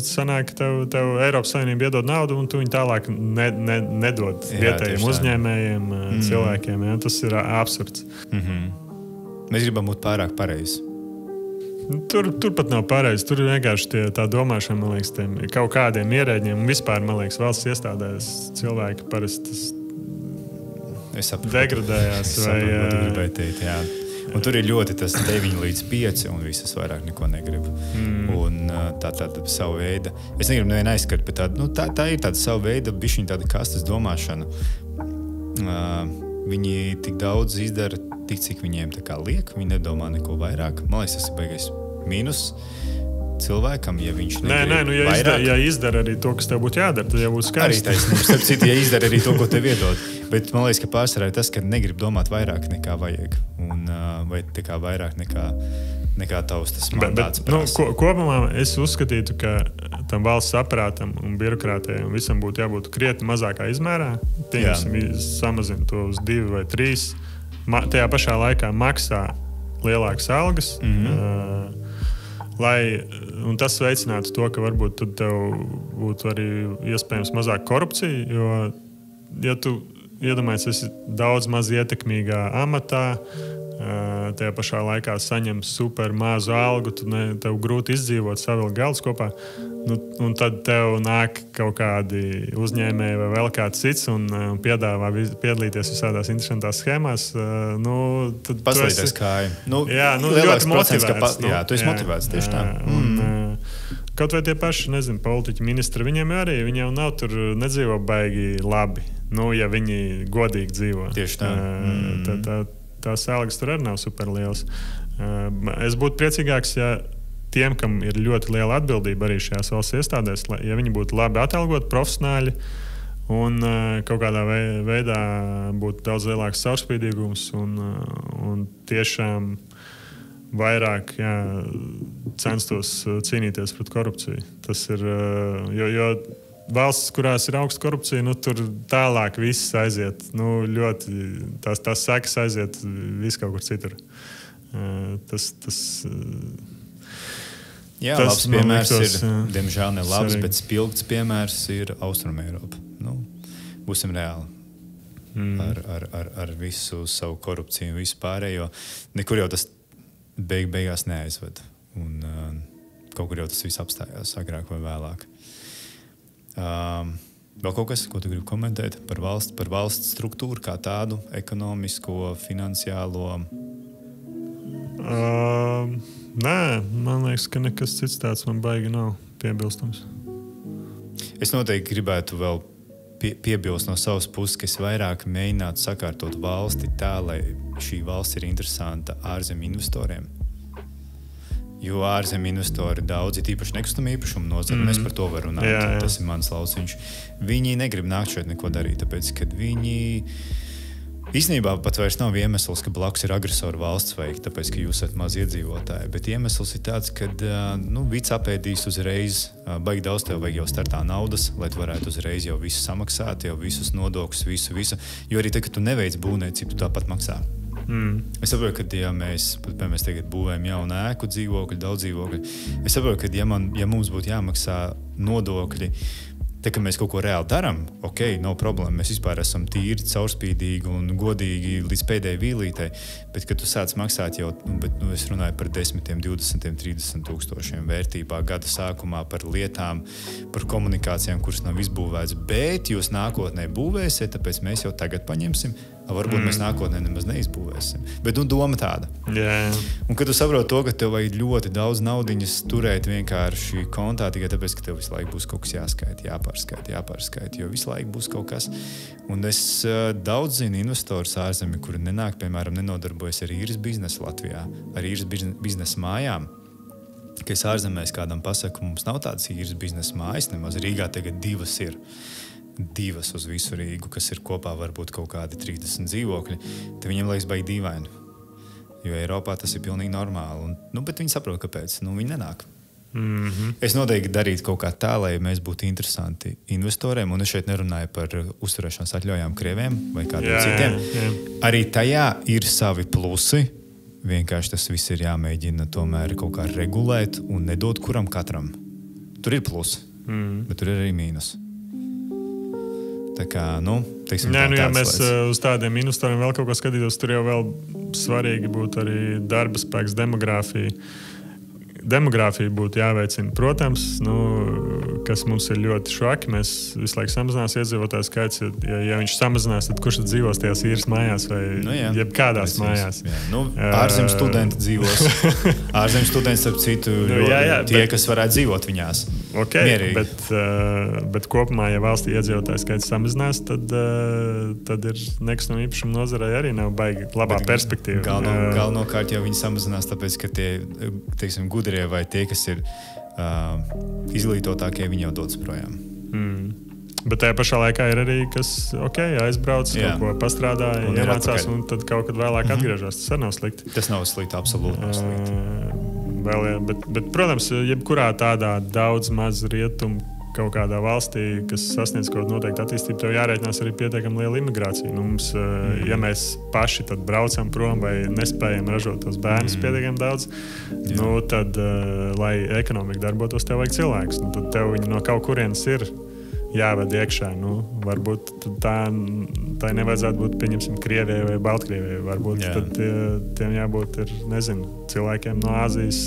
sanāk, ka tev Eiropas Savienība iedod naudu, un tu viņu tālāk nedod vietējiem uzņēmējiem, cilvēkiem. Tas ir absurds. Mēs gribam būt pārāk pareizi. Tur pat nav pareizi. Tur ir vienkārši tā domāšana, man liekas, kaut kādiem ierēģiem. Un vispār, man liekas, valsts iestādēs cilvēki parasti degradējās. Un tur ir ļoti tas 9 līdz 5, un visas vairāk neko negrib. Un tāda savu veidu, es negribu nevienu aizskart, bet tā ir tāda savu veidu, bišķiņ tāda kastes domāšana. Viņi tik daudz izdara, tik cik viņiem tā kā liek, viņi nedomā neko vairāk. Man liekas, tas ir baigais mīnus cilvēkam, ja viņš negrib vairāk. Ja izdara arī to, kas tev būtu jādara, tad jau būtu skaisti. Arī taisnība, starp citu, ja izdara arī to, ko tev iedod. Bet man liekas, ka pārsvarā ir tas, ka negrib domāt vairāk nekā vajag. Vai tā vairāk nekā tavs tas mandāts prasa. Kopumā es uzskatītu, ka tam valsts aparātam un birokrātijai un visam būtu jābūt krietni mazākā izmērā. Samazina to uz 2 vai 3. Tajā pašā laikā maksā lielākas algas. Un tas veicinātu to, ka varbūt tad tev būtu arī iespējams mazāk korupcija, jo, ja tu iedomājies, esi daudz maz ietekmīgā amatā, tajā pašā laikā saņem super mazu algu, tev grūti izdzīvot, savilkt galus kopā, un tad tev nāk kaut kādi uzņēmēji vai vēl kāds cits un piedāvā piedalīties visādās interesantās schēmās. Paslīdēs kāju. Ļoti motivēts. Tu esi motivēts tieši tā. Kaut vai tie paši, politiķi, ministri, viņiem nav tur nedzīvo baigi labi. Ja viņi godīgi dzīvo. Tieši tā. Tās algas tur arī nav super lielas. Es būtu priecīgāks, ja tiem, kam ir ļoti liela atbildība arī šajās valsts iestādēs, ja viņi būtu labi atalgoti, profesionāļi un kaut kādā veidā būtu daudz lielāks caurspīdīgums un tiešām vairāk censtos cīnīties pret korupciju. Tas ir, jo valsts, kurās ir augsta korupcija, tur tālāk viss aiziet. Ļoti tās sekas aiziet vis kaut kur citur. Labs piemērs ir, diemžēl ne labs, bet spilgts piemērs ir Austrumeiropa. Būsim reāli. Ar visu savu korupciju un visu pārējo. Nekur jau tas beigās neaizved. Un kaut kur jau tas viss apstājās agrāk vai vēlāk. Vēl kaut kas, ko tu gribi komentēt par valsts struktūru kā tādu, ekonomisko, finansiālo? Nē, man liekas, ka nekas cits tāds man baigi nav piebilstams. Es noteikti gribētu vēl piebilst no savas puses, ka es vairāk mēģinātu sakārtot valsti tā, lai šī valsts ir interesanta ārzemju investoriem. Jo ārzemju investori daudz, ir īpaši nekustamā īpašuma nozara, mēs par to varam runāt. Tas ir mans lauciņš. Viņi negrib nākt šeit neko darīt, tāpēc, kad viņi Īstenībā pat vairs nav iemesls, ka blakus ir agresoru valsts vai tāpēc, ka jūs esat maz iedzīvotāji, bet iemesls ir tāds, ka vids apēdīs uzreiz, baigi daudz tev vajag jau startā naudas, lai tu varētu uzreiz jau visu samaksāt, jau visus nodokļus, visu, jo arī tad, kad tu neveic būvniecību, tu tāpat maksā. Es saprotu, ka ja mēs tagad būvējam jaunu ēku dzīvokļu, daudz dzīvokļu, es saprotu, ka ja mums būtu jāmaksā nodokļi, tā kā mēs kaut ko reāli darām, ok, nav problēma. Mēs vispār esam tīri, caurspīdīgi un godīgi līdz pēdējai vīlītei. Bet, kad tu sāc maksāt jau, es runāju par 10, 20, 30 tūkstošiem vērtībā gada sākumā par lietām, par komunikācijām, kuras nav izbūvētas, bet jūs nākotnē būvēsiet, tāpēc mēs jau tagad paņemsim. Varbūt mēs nākotnē nemaz neizbūvēsim. Bet doma tāda. Yeah. Un kad tu saproti to, ka tev vajag ļoti daudz naudiņas turēt vienkārši kontā, tikai tāpēc, ka tev visu laiku būs kaut kas jāskaita, jāpārskaita, jo visu laiku būs kaut kas. Un es daudz zinu investorus ārzemē, kuri nenāk, piemēram, nenodarbojas ar īres biznesu Latvijā, ar īres biznesa mājām. Ka es ārzemēs kādam pasaku, mums nav tādas īres biznesa mājas, nemaz Rīgā tagad 2 ir. 2 uz visu Rīgu, kas ir kopā varbūt kaut kādi 30 dzīvokļi, tad viņiem liekas baigi dīvaini. Jo Eiropā tas ir pilnīgi normāli. Bet viņi saprot, kāpēc. Viņi nenāk. Es noteikti darītu kaut kā tā, lai mēs būtu interesanti investoriem, un es šeit nerunāju par uzturēšanas atļaujām Krieviem vai kādiem citiem. Arī tajā ir savi plusi. Vienkārši tas viss ir jāmēģina tomēr kaut kā regulēt un nedot kuram katram. Tur ir plusi, bet tur ir arī mīnus. Tā kā, teiksim, ja mēs uz tādiem investoriem vēl kaut ko skatītos, tur jau vēl svarīgi būtu arī darba spēks, demogrāfija. Demogrāfija būtu jāveicina. Protams, kas mums ir ļoti švaki, mēs visu laiku samazinās iedzīvotāju skaits. Ja viņš samazinās, tad kurš tad dzīvos tajās īres mājās vai jebkādās mājās? Ārzem studenti dzīvos. Ārzem studenti, starp citu, tie, kas varētu dzīvot viņās. Okay, bet kopumā, ja valstī iedzīvotāju skaits samazinās, tad ir nekustamo īpašumu nozarei arī nav baigi labā perspektīva. Galvenokārt jau viņi samazinās, tāpēc, ka tie, teiksim, gudrie vai tie, kas ir izglītotākie, viņi jau dodas projām. Bet tajā pašā laikā ir arī, kas aizbrauc, kaut ko pastrādā, iemācās un tad kaut kad vēlāk atgriežas. Tas arī nav slikti. Tas nav slikti, absolūti nav slikti. Bet, protams, jebkurā tādā daudz maz rietumu kaut kādā valstī, kas sasniedz kaut kādu noteiktu attīstību, tev jārēķinās arī pietiekami liela imigrācija. Mums, ja mēs paši tad braucam prom vai nespējam ražot tos bērnus pietiekami daudz, tad, lai ekonomika darbotos, tev vajag cilvēkus. Tad tev viņi no kaut kurienes ir jāved iekšā. Varbūt tā nevajadzētu būt, pieņemsim, Krievijai vai Baltkrievijai. Varbūt tad tiem jābūt cilvēkiem no Āzijas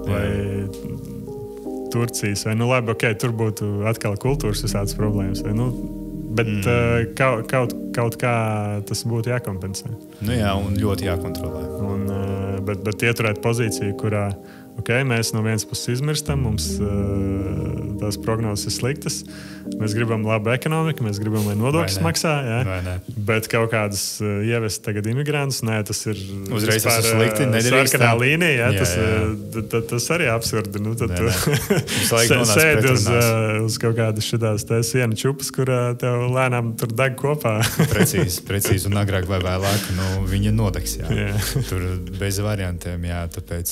vai Turcijas. Vai, tur būtu atkal kultūras visādas problēmas. Bet kaut kā tas būtu jākompensē. Un ļoti jākontrolē. Bet ieturēt pozīciju, kurā mēs no vienas puses izmirstam, mums tās prognozes ir sliktas. Mēs gribam labu ekonomiku, mēs gribam, lai nodokļus maksā. Bet kaut kādas ievest tagad imigrantus, tas ir uzreiz slikti. Sarkanā līnija. Tas arī absurdi. Sēdi uz kaut kādas šitās sienu čupas, kur tev lēnām tur deg kopā. Precīzi. Un agrāk vai vēlāk viņa nodegs. Tur bez variantiem. Tāpēc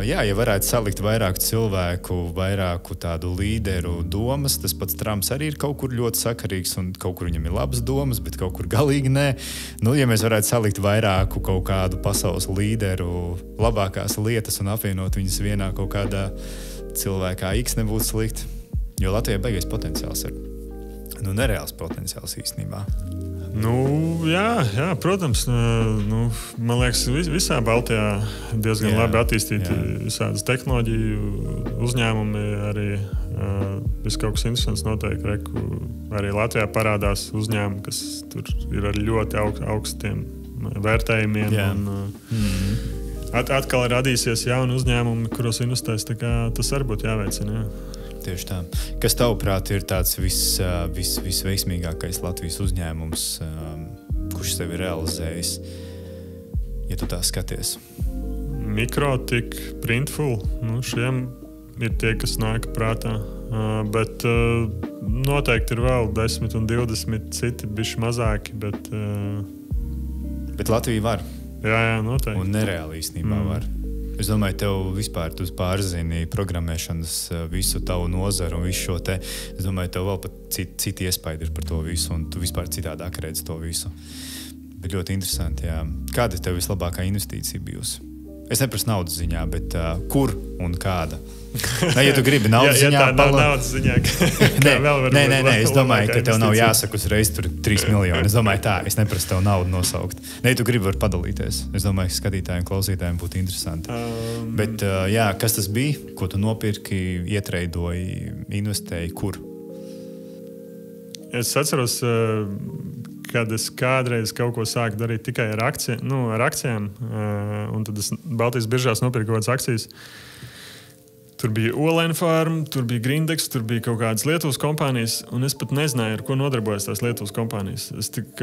ja varētu salikt vairāk cilvēku, vairāku tādu līderu domas, tas pats Trumps arī ir kaut kur ļoti sakarīgs un kaut kur viņam ir labas domas, bet kaut kur galīgi nē. Ja mēs varētu salikt vairāku kaut kādu pasaules līderu labākās lietas un apvienot viņas vienā kaut kādā cilvēkā X nebūtu slikti, jo Latvijai baigais potenciāls ir. Nereāls potenciāls īstenībā. Jā, protams. Man liekas, visā Baltijā diezgan labi attīstīti visādas tehnoloģiju uzņēmumi. Arī viss kaut kas interesants notiek. Arī Latvijā parādās uzņēmumi, kas tur ir ar ļoti augstiem vērtējumiem. Atkal radīsies jauni uzņēmumi, kuros investēs. Tas arī būtu jāveicina. Tieši tā. Kas tavuprāt ir tāds visveiksmīgākais Latvijas uzņēmums, kurš sevi realizējis, ja tu tā skaties? Mikrotik, Printful, šiem ir tie, kas nāk prātā. Bet noteikti ir vēl 10 un 20 citi bišķi mazāki, bet... Bet Latvija var. Jā, noteikti. Un nereāli īstenībā var. Es domāju, tev vispār tu pārzini programmēšanas visu tavu nozaru un visu šo te. Es domāju, tev vēl pat citi iespaidi ir par to visu, un tu vispār citādāk redzi to visu. Bet ļoti interesanti, jā. Kāda tev vislabākā investīcija bijusi? Es neprasu naudas ziņā, bet kur un kāda? Nē, ja tu gribi naudas ziņā... Ja tā nav naudas ziņā, Nē, es domāju, ka tev nav jāsaka uzreiz tur 3 miljoni. Es domāju tā, es neprasu tev naudu nosaukt. Nē, tu gribi var padalīties. Es domāju, ka skatītājiem, klausītājiem būtu interesanti. Bet jā, kas tas bija? Ko tu nopirki, ietreidoji, investēji, kur? Es atceros, kad es kādreiz kaut ko sāku darīt tikai ar akcijām, un tad es Baltijas biržās nopirku kaut kādas akcijas. Tur bija Olaina Farm, tur bija Grindex, tur bija kaut kādas Lietuvas kompānijas, un es pat nezināju, ar ko nodarbojas tās Lietuvas kompānijas. Es tik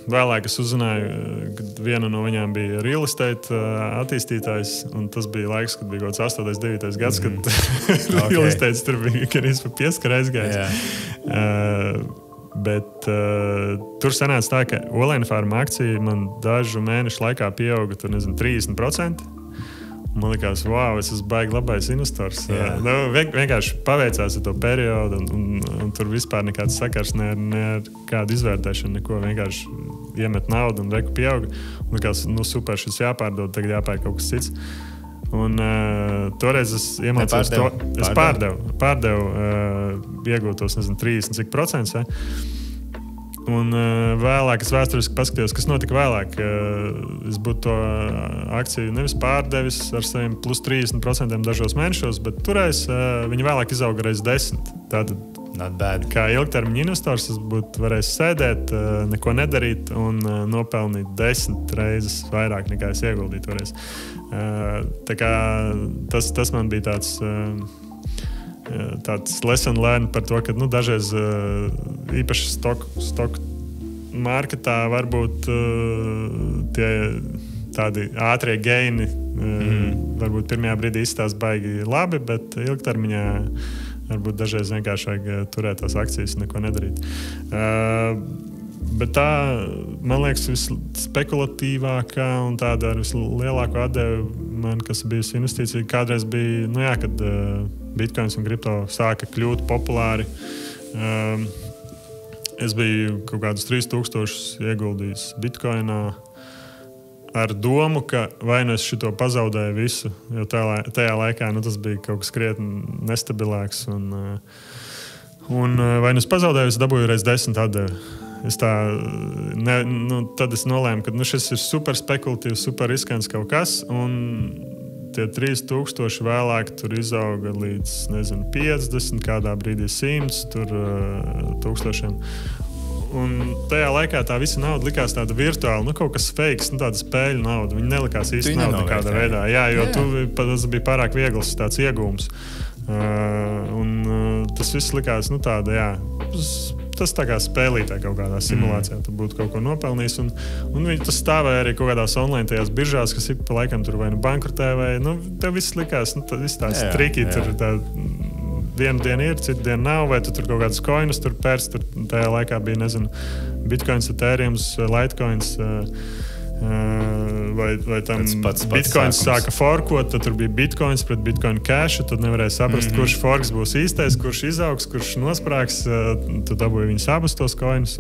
vēlāk es uzzināju, kad viena no viņām bija real estate attīstītājs, un tas bija laiks, kad bija kaut kāds 8. 9. gads, kad real estate tur bija arī pa pieskaru aizgājis. Bet tur sanāca tā, ka Olaina Farm akcija man dažu mēnešu laikā pieauga, tur nezinu, 30%. Man likās, wow, es esmu baigi labais investors. Vienkārši paveicās ar to periodu, un tur vispār nekāds sakars ne ar kādu izvērtēšanu, neko. Vienkārši iemet naudu un reku pieauga. Un likās, super, šis jāpārdod, tagad jāpērk kaut kas cits. Un toreiz es iemācījos to. Es pārdevu iegūtos, nezinu, 30 cik procents. Un vēlāk es vēsturiski paskatījos, kas notika vēlāk. Es būtu to akciju nevis pārdevis ar saviem plus 30% dažos mēnešos, bet toreiz viņi vēlāk izauga reiz 10. Tātad, kā ilgtermiņa investors, es būtu varējis sēdēt, neko nedarīt un nopelnīt 10 reizes vairāk nekā es ieguldīju toreiz. Tā kā tas man bija tāds lesson learned par to, ka dažreiz īpaši stock marketā varbūt tie tādi ātrie gaini varbūt pirmajā brīdī izstāsta baigi labi, bet ilgtermiņā varbūt dažreiz vienkārši vajag turēt tās akcijas un neko nedarīt. Bet tā, man liekas, visspekulatīvākā un tāda ar vislielāko atdevi man, kas bijusi investīcija, kādreiz bija, kad Bitcoins un kripto sāka kļūt populāri. Es biju kaut kādus 3000 ieguldījis Bitcoinā ar domu, ka vai nu es šito pazaudēju visu, jo tajā laikā tas bija kaut kas krietni nestabilāks. Un vai nu es pazaudēju, es dabūju reiz 10 atdevi. Tad es nolēmu, ka šis ir super spekulatīvs, super riskants kaut kas, un tie 3000 vēlāk tur izauga līdz, 50, kādā brīdī 100, tur 1000. Un tajā laikā tā visa nauda likās tāda virtuāla, kaut kas fakes, tāda spēļu nauda. Viņa nelikās īsti nauda nekādā veidā. Jā, jo tas bija pārāk viegls tāds iegūms. Un tas viss likās, tāda, jā, tas tā kā spēlītē kaut kādā simulācijā, tu būtu kaut ko nopelnījis. Un tas stāvēja arī kaut kādās online tajās biržās, kas ir pa laikam tur vai bankrotē, vai, tev viss likās, viss tāds triki, tur tā vienu dienu ir, citu dienu nav, vai tu tur kaut kādas coinus tur pērc, tur tajā laikā bija, Bitcoins, Ethereums, Litecoins, vai tam Bitcoins sāka forkot, tad tur bija Bitcoins pret Bitcoin Cash, tad nevarēja saprast, kurš forks būs īstais, kurš izaugs, kurš nosprāks, tu dabūji viņus abus tos coinus.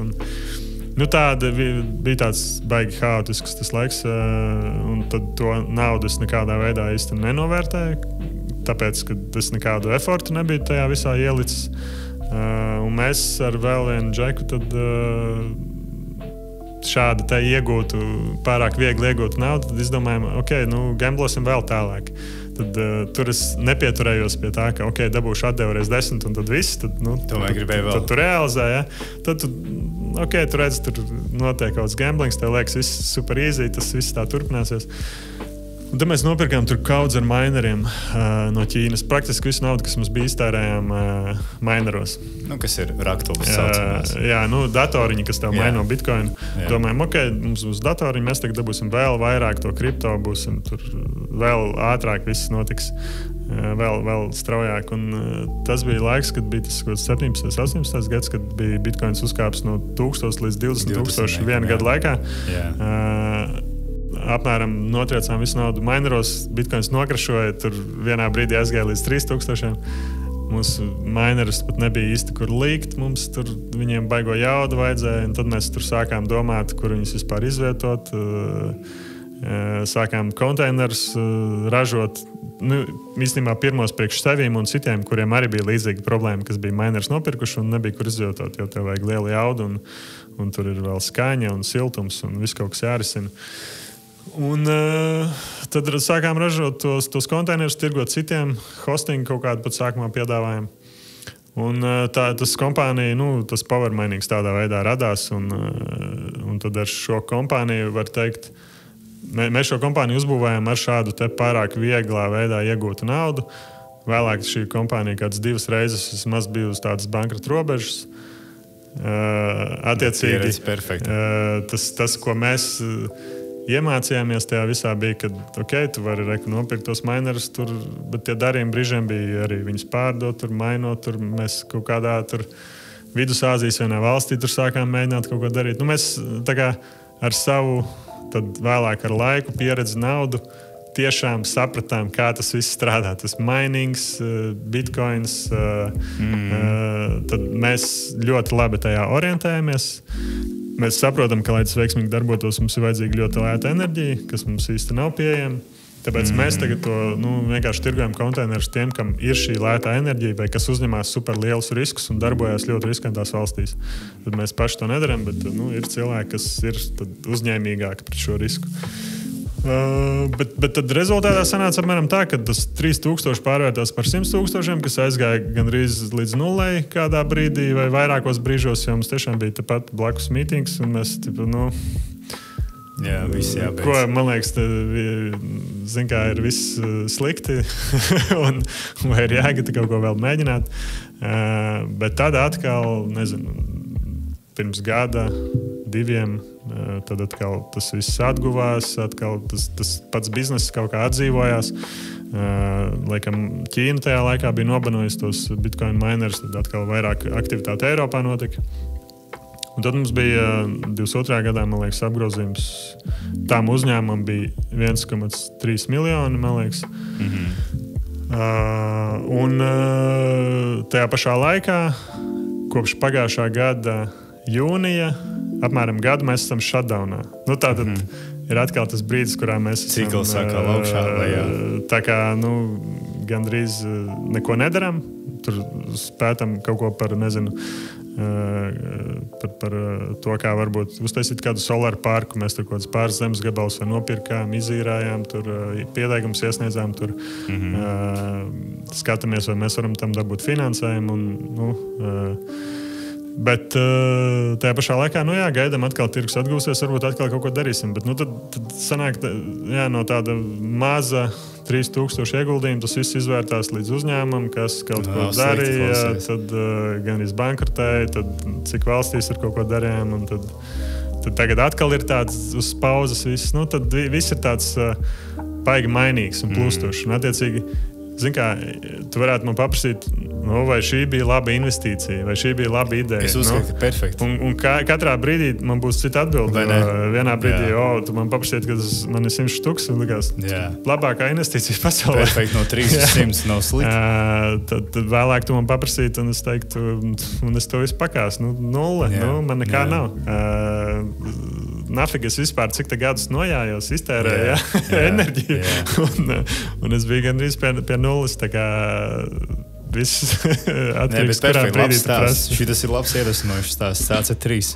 Tāda bija tāds baigi haotisks tas laiks, un tad to naudu es nekādā veidā īsti nenovērtēju, tāpēc, ka es nekādu efortu nebiju tajā visā ielicis. Un mēs ar vēl vienu džeku tad šādi te iegūtu, pārāk viegli iegūtu naudu, tad izdomājam, gamblosim vēl tālāk. Tad tur es nepieturējos pie tā, ka, dabūšu atdevu reiz 10 un tad viss, tad tu realizē, ja? Tad tu redzi, tur notiek kaut kāds gamblings, tev liekas viss super easy, tas viss tā turpināsies. Un tad mēs nopirkām tur kaudzi ar mineriem no Ķīnas. Praktiski visu naudu, kas mums bija, iztērējām mineros. Kas ir raktuves saucamās. Jā, datoriņi, kas tev maino Bitcoinu. Domājam, mums būs datoriņi, mēs tagad dabūsim vēl vairāk to kripto, būsim tur vēl ātrāk, viss notiks. vēl straujāk. Un tas bija laiks, kad bija tas 17. 18. gads, kad bija bitkoins uzkāpis no 1000 līdz 20,000 vienu gadu laikā. Apmēram notriecām visu naudu mineros, bitkoins nokrašoja, tur vienā brīdī aizgāja līdz 3000. Mūsu mineris pat nebija īsti, kur likt. Mums tur viņiem baigo jaudu vajadzēja, un tad mēs tur sākām domāt, kur viņus vispār izvietot. Sākām konteinerus ražot. Īstenībā pirmos priekš sevīm un citiem, kuriem arī bija līdzīga problēma, kas bija mineris nopirkuši un nebija kur izvietot, jo tev vajag lielu jaudu, un tur ir vēl skaņa un siltums un viss kaut kas jārisina. Un tad sākām ražot tos konteinerus, tirgot citiem, hosting kaut kādu pat sākumā piedāvājumu. Un tas kompānija, tas Power Minings tādā veidā radās, un tad ar šo kompāniju var teikt, mēs šo kompāniju uzbūvējām ar šādu te pārāk vieglā veidā iegūtu naudu. Vēlāk šī kompānija kādas 2 reizes vismaz bija uz tādas bankrota robežas. Attiecīgi, tas, ko mēs iemācījāmies tajā visā, bija, ka tu vari nopirkt tos minerus, bet tie darījumi brīžiem bija arī viņus pārdot, tur mainot. Tur mēs kaut kādā Vidusāzijas vienā valstī tur sākām mēģināt kaut ko darīt. Mēs tā kā ar savu, tad vēlāk ar laiku pieredzi naudu tiešām sapratām, kā tas viss strādā. Tas minings, bitcoins, tad mēs ļoti labi tajā orientējamies. Mēs saprotam, ka, lai tas veiksmīgi darbotos, mums ir vajadzīga ļoti lēta enerģija, kas mums īsti nav pieejama. Tāpēc mēs tagad to vienkārši tirgojam konteinerus tiem, kam ir šī lētā enerģija, vai kas uzņemās super lielus riskus un darbojas ļoti riskantās valstīs. Tad mēs paši to nedaram, bet ir cilvēki, kas ir uzņēmīgāki pret šo risku. Bet tad rezultātā sanāca apmēram tā, ka tas 3000 pārvērtās par 100,000, kas aizgāja gandrīz līdz nulei kādā brīdī vai vairākos brīžos, jo mums tiešām bija tepat blakus mītings, un mēs, viss jābeidz. Ko, man liekas, ir viss slikti, vai ir jēga kaut ko vēl mēģināt. Bet tad atkal, pirms gada, 2, tad atkal tas viss atguvās, atkal tas pats bizness kaut kā atdzīvojās. Laikam Ķīna tajā laikā bija nobanojusi tos bitcoin minerus, tad atkal vairāk aktivitāte Eiropā notika. Un tad mums bija 22. gadā, man liekas, apgrozījums tām uzņēmumam bija 1,3 miljoni, man liekas. Un tajā pašā laikā, kopš pagājušā gada jūnija, apmēram gadu mēs esam shutdownā. Tātad ir atkal tas brīdis, kurā mēs esam... Cikls atkal augšā, lejā. Tā kā, gandrīz neko nedaram. Tur spētam kaut ko par to, kā varbūt uztaisīt kādu solāru parku. Mēs tur kaut kāds pāris zemes gabalus nopirkām, izīrājām, tur pieteikums iesniedzām, tur skatāmies, vai mēs varam tam dabūt finansējumu. Bet tajā pašā laikā, gaidām atkal tirgus atgūsies, varbūt atkal kaut ko darīsim. Bet tad sanāk, no tāda maza 3000 ieguldījumu, tas viss izvērtās līdz uzņēmumam, kas kaut ko darīja, tad gan izbankrotēja, tad cik valstīs ir kaut ko darījām, un tad tagad atkal ir tāds uz pauzes viss. Tad viss ir tāds paigi mainīgs un plūstošs. Un attiecīgi, tu varētu man paprasīt, vai šī bija laba investīcija, vai šī bija laba ideja. Es uzskatu, ka perfekti. Un katrā brīdī man būs cita atbilde. Vienā brīdī, tu man paprasīt, ka man ir 100 štuks, un likās, labākā investīcija pasaulē. Perfekti, no 300 nav slikti. Tad vēlāk tu man paprasīt, un es teiktu, un es to visu pakāsu. Nulle, man nekā nav. Nafig es vispār cik te gadus nojājos, iztērēju enerģiju. Un es biju gandrīz pie nulles, tā kā viss atkarīgs, kurā brīdī tu prasi. Šitas ir labs ierosinošs stāsts. Sāc ar 3.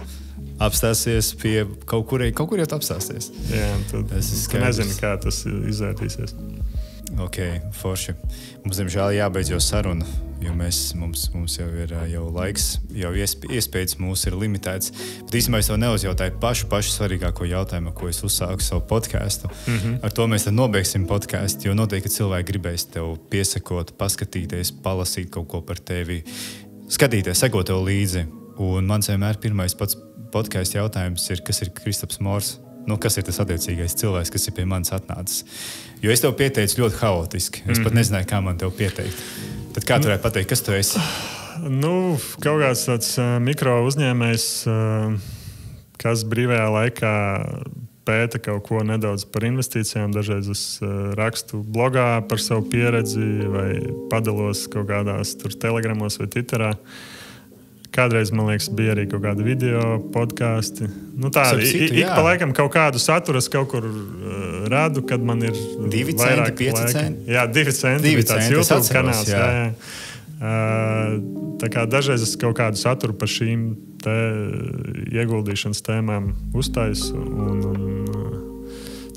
Apstāsies pie kaut kur jau apstāsies. Jā, tad nezinu, kā tas izvērtīsies. Ok, forši. Mums, diemžēl, jābeidz jau saruna, jo mums jau ir laiks, jau iespējas mūsu ir limitēts. Bet īstenībā es tev neuzjautāju pašu svarīgāko jautājumu, ko es uzsāku savu podcastu. Ar to mēs tad nobeigsim podcastu, jo noteikti cilvēki gribēs tev piesakot, paskatīties, palasīt kaut ko par tevi, skatīties, sekot tev līdzi. Un mans vienmēr pirmais pats podcastu jautājums ir, kas ir Kristaps Mors? kas ir tas attiecīgais cilvēks, kas ir pie manis atnācis. Jo es tev pieteicu ļoti haotiski. Es pat nezināju, kā man tev pieteikt. Tad kā tu varētu pateikt, kas tu esi? Kaut kāds tāds mikro uzņēmējs, kas brīvajā laikā pēta kaut ko nedaudz par investīcijām. Dažreiz es rakstu blogā par savu pieredzi vai padalos kaut kādās telegramos vai Twitterā. Kādreiz, man liekas, bija arī kaut kādi video podkāsti. Ik pa laikam kaut kādu saturu es kaut kur rādu, kad man ir 2 centi, 5 centi? Jā, 2 centi. Bija tāds YouTube kanāls. Jā. Tā kā dažreiz es kaut kādu saturu par šīm ieguldīšanas tēmām uztaisu.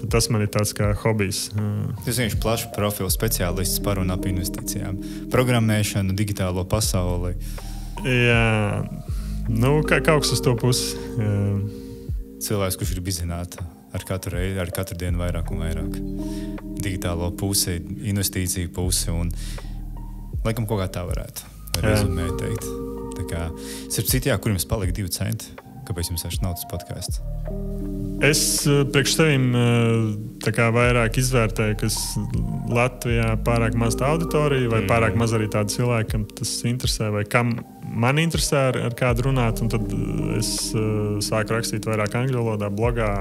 Tas man ir tāds kā hobijs. Tas vienkārši plašs profilu speciālists par un ap investīcijām. Programmēšanu, digitālo pasauli. Jā, kaut kas uz to pusi. Cilvēks, kurš ir izzināts ar katru dienu vairāk un vairāk. Digitālo pusi, investīciju pusi un laikam kaut kā tā varētu rezumēt teikt. Tā kā, starp citu, kur jums palika 2 centi? Kāpēc jums vairs nav tas podcasts? Es priekš sevim vairāk izvērtēju, ka Latvijā pārāk maz tā auditorija vai pārāk maz arī tādu cilvēku, kam tas interesē vai kam man interesē ar kādu runāt. Un tad es sāku rakstīt vairāk angļu valodā, blogā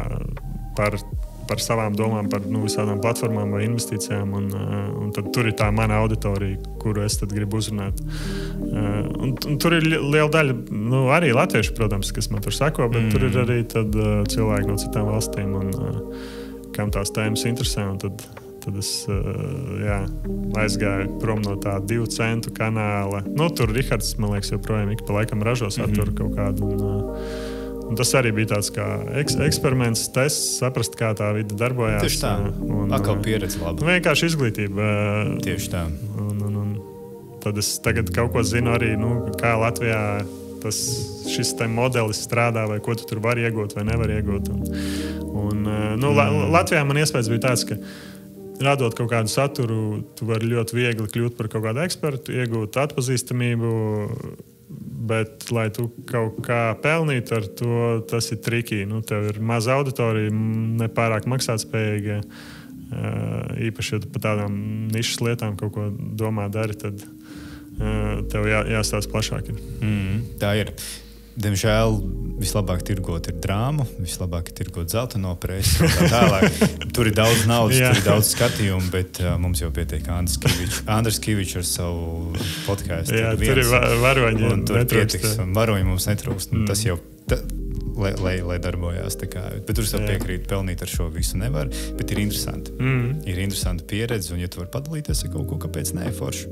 par savām domām, par visādām platformām vai investīcijām. Un tad tur ir tā mana auditorija, kuru es tad gribu uzrunāt. Un tur ir liela daļa, arī latvieši, protams, kas man tur sako, bet tur ir arī tad, cilvēki no citām valstīm, un kam tās tēmas interesē. Un tad es aizgāju prom no tā 2 centu kanāla. Tur Rihards, man liekas, joprojām ik pa laikam ražo saturu kaut kādu. Un tas arī bija tāds kā eksperiments, tests, saprast, kā tā vide darbojās. Tieši tā. Atkal pieredze laba. Vienkārši izglītība. Tieši tā. Un tad es tagad kaut ko zinu arī, kā Latvijā šis modelis strādā, vai ko tu tur vari iegūt vai nevar iegūt. Latvijā man iespējas bija tāds, ka radot kaut kādu saturu, tu vari ļoti viegli kļūt par kaut kādu ekspertu, iegūt atpazīstamību, bet, lai tu kaut kā pelnītu ar to, tas ir triki. Tev ir maza auditorija, nepārāk maksātspējīga. Īpaši, ja tu par tādām nišas lietām kaut ko domā dari, tad tev jāstāsta plašāk. Tā ir. Diemžēl vislabāk tirgot ir drāmu, vislabāk ir tirgot zeltaino presi. Tur ir daudz naudas, tur ir daudz skatījumu, bet mums jau pietiek Andris Kivičs ar savu podcastu. Jā, tur ir varoņi. Tur pietiks, un varoņi mums netrūkst. Tas jau, lai darbojās. Bet tur es jau piekrītu, pelnīt ar šo visu nevar, bet ir interesanti. Ir interesanta pieredze, un ja tu vari padalīties ar kaut ko, kāpēc ne, forši.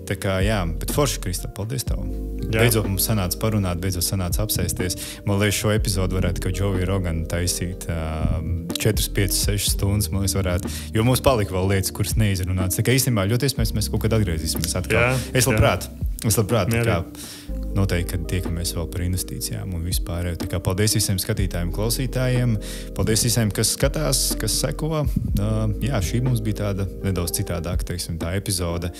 Tā kā, bet forši, Kristap, paldies tev. Beidzot mums sanāca parunāt, beidzot sanāca apsēsties. Man liekas, šo epizodu varētu kā Joey Rogan taisīt 4, 5, 6 stundas. Man liekas, varētu, jo mums palika vēl lietas, kuras neizrunāts. Tā kā īstenībā ļoti iespējams mēs kaut kad atgriezīsimies atkal. Es labprāt. Tā kā noteikti, kad tiekamies vēl par investīcijām un vispār. Tā kā paldies visiem skatītājiem, klausītājiem. Paldies visiem, kas skatās, kas seko. Šī mums bija tāda nedaudz citādāka, teiksim, tā epizode.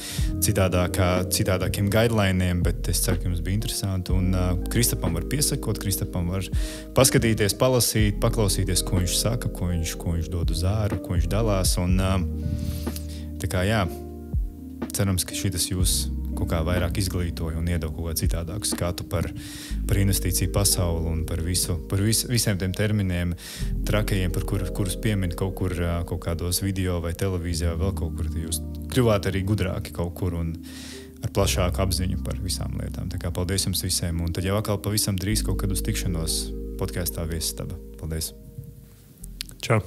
Citādākiem guideliniem, bet es ceru, ka jums bija interesanti. Un Kristapam var piesakot, Kristapam var paskatīties, palasīt, paklausīties, ko viņš saka, ko viņš dod uz āru, ko viņš dalās. Un tā kā, cerams, ka šitas jūs kaut kā vairāk izglītoja un iedod kaut kā citādāku skatu par investīciju pasauli un par visiem tiem terminiem, trakajiem, par kurus piemin kaut kādos video vai televīzijā, vēl kaut kur. Jūs kļuvāt arī gudrāki kaut kur un ar plašāku apziņu par visām lietām. Tā kā paldies jums visiem. Un tad jau atkal pavisam drīz kaut kad uz tikšanos podkastā Viesistaba. Paldies. Čau.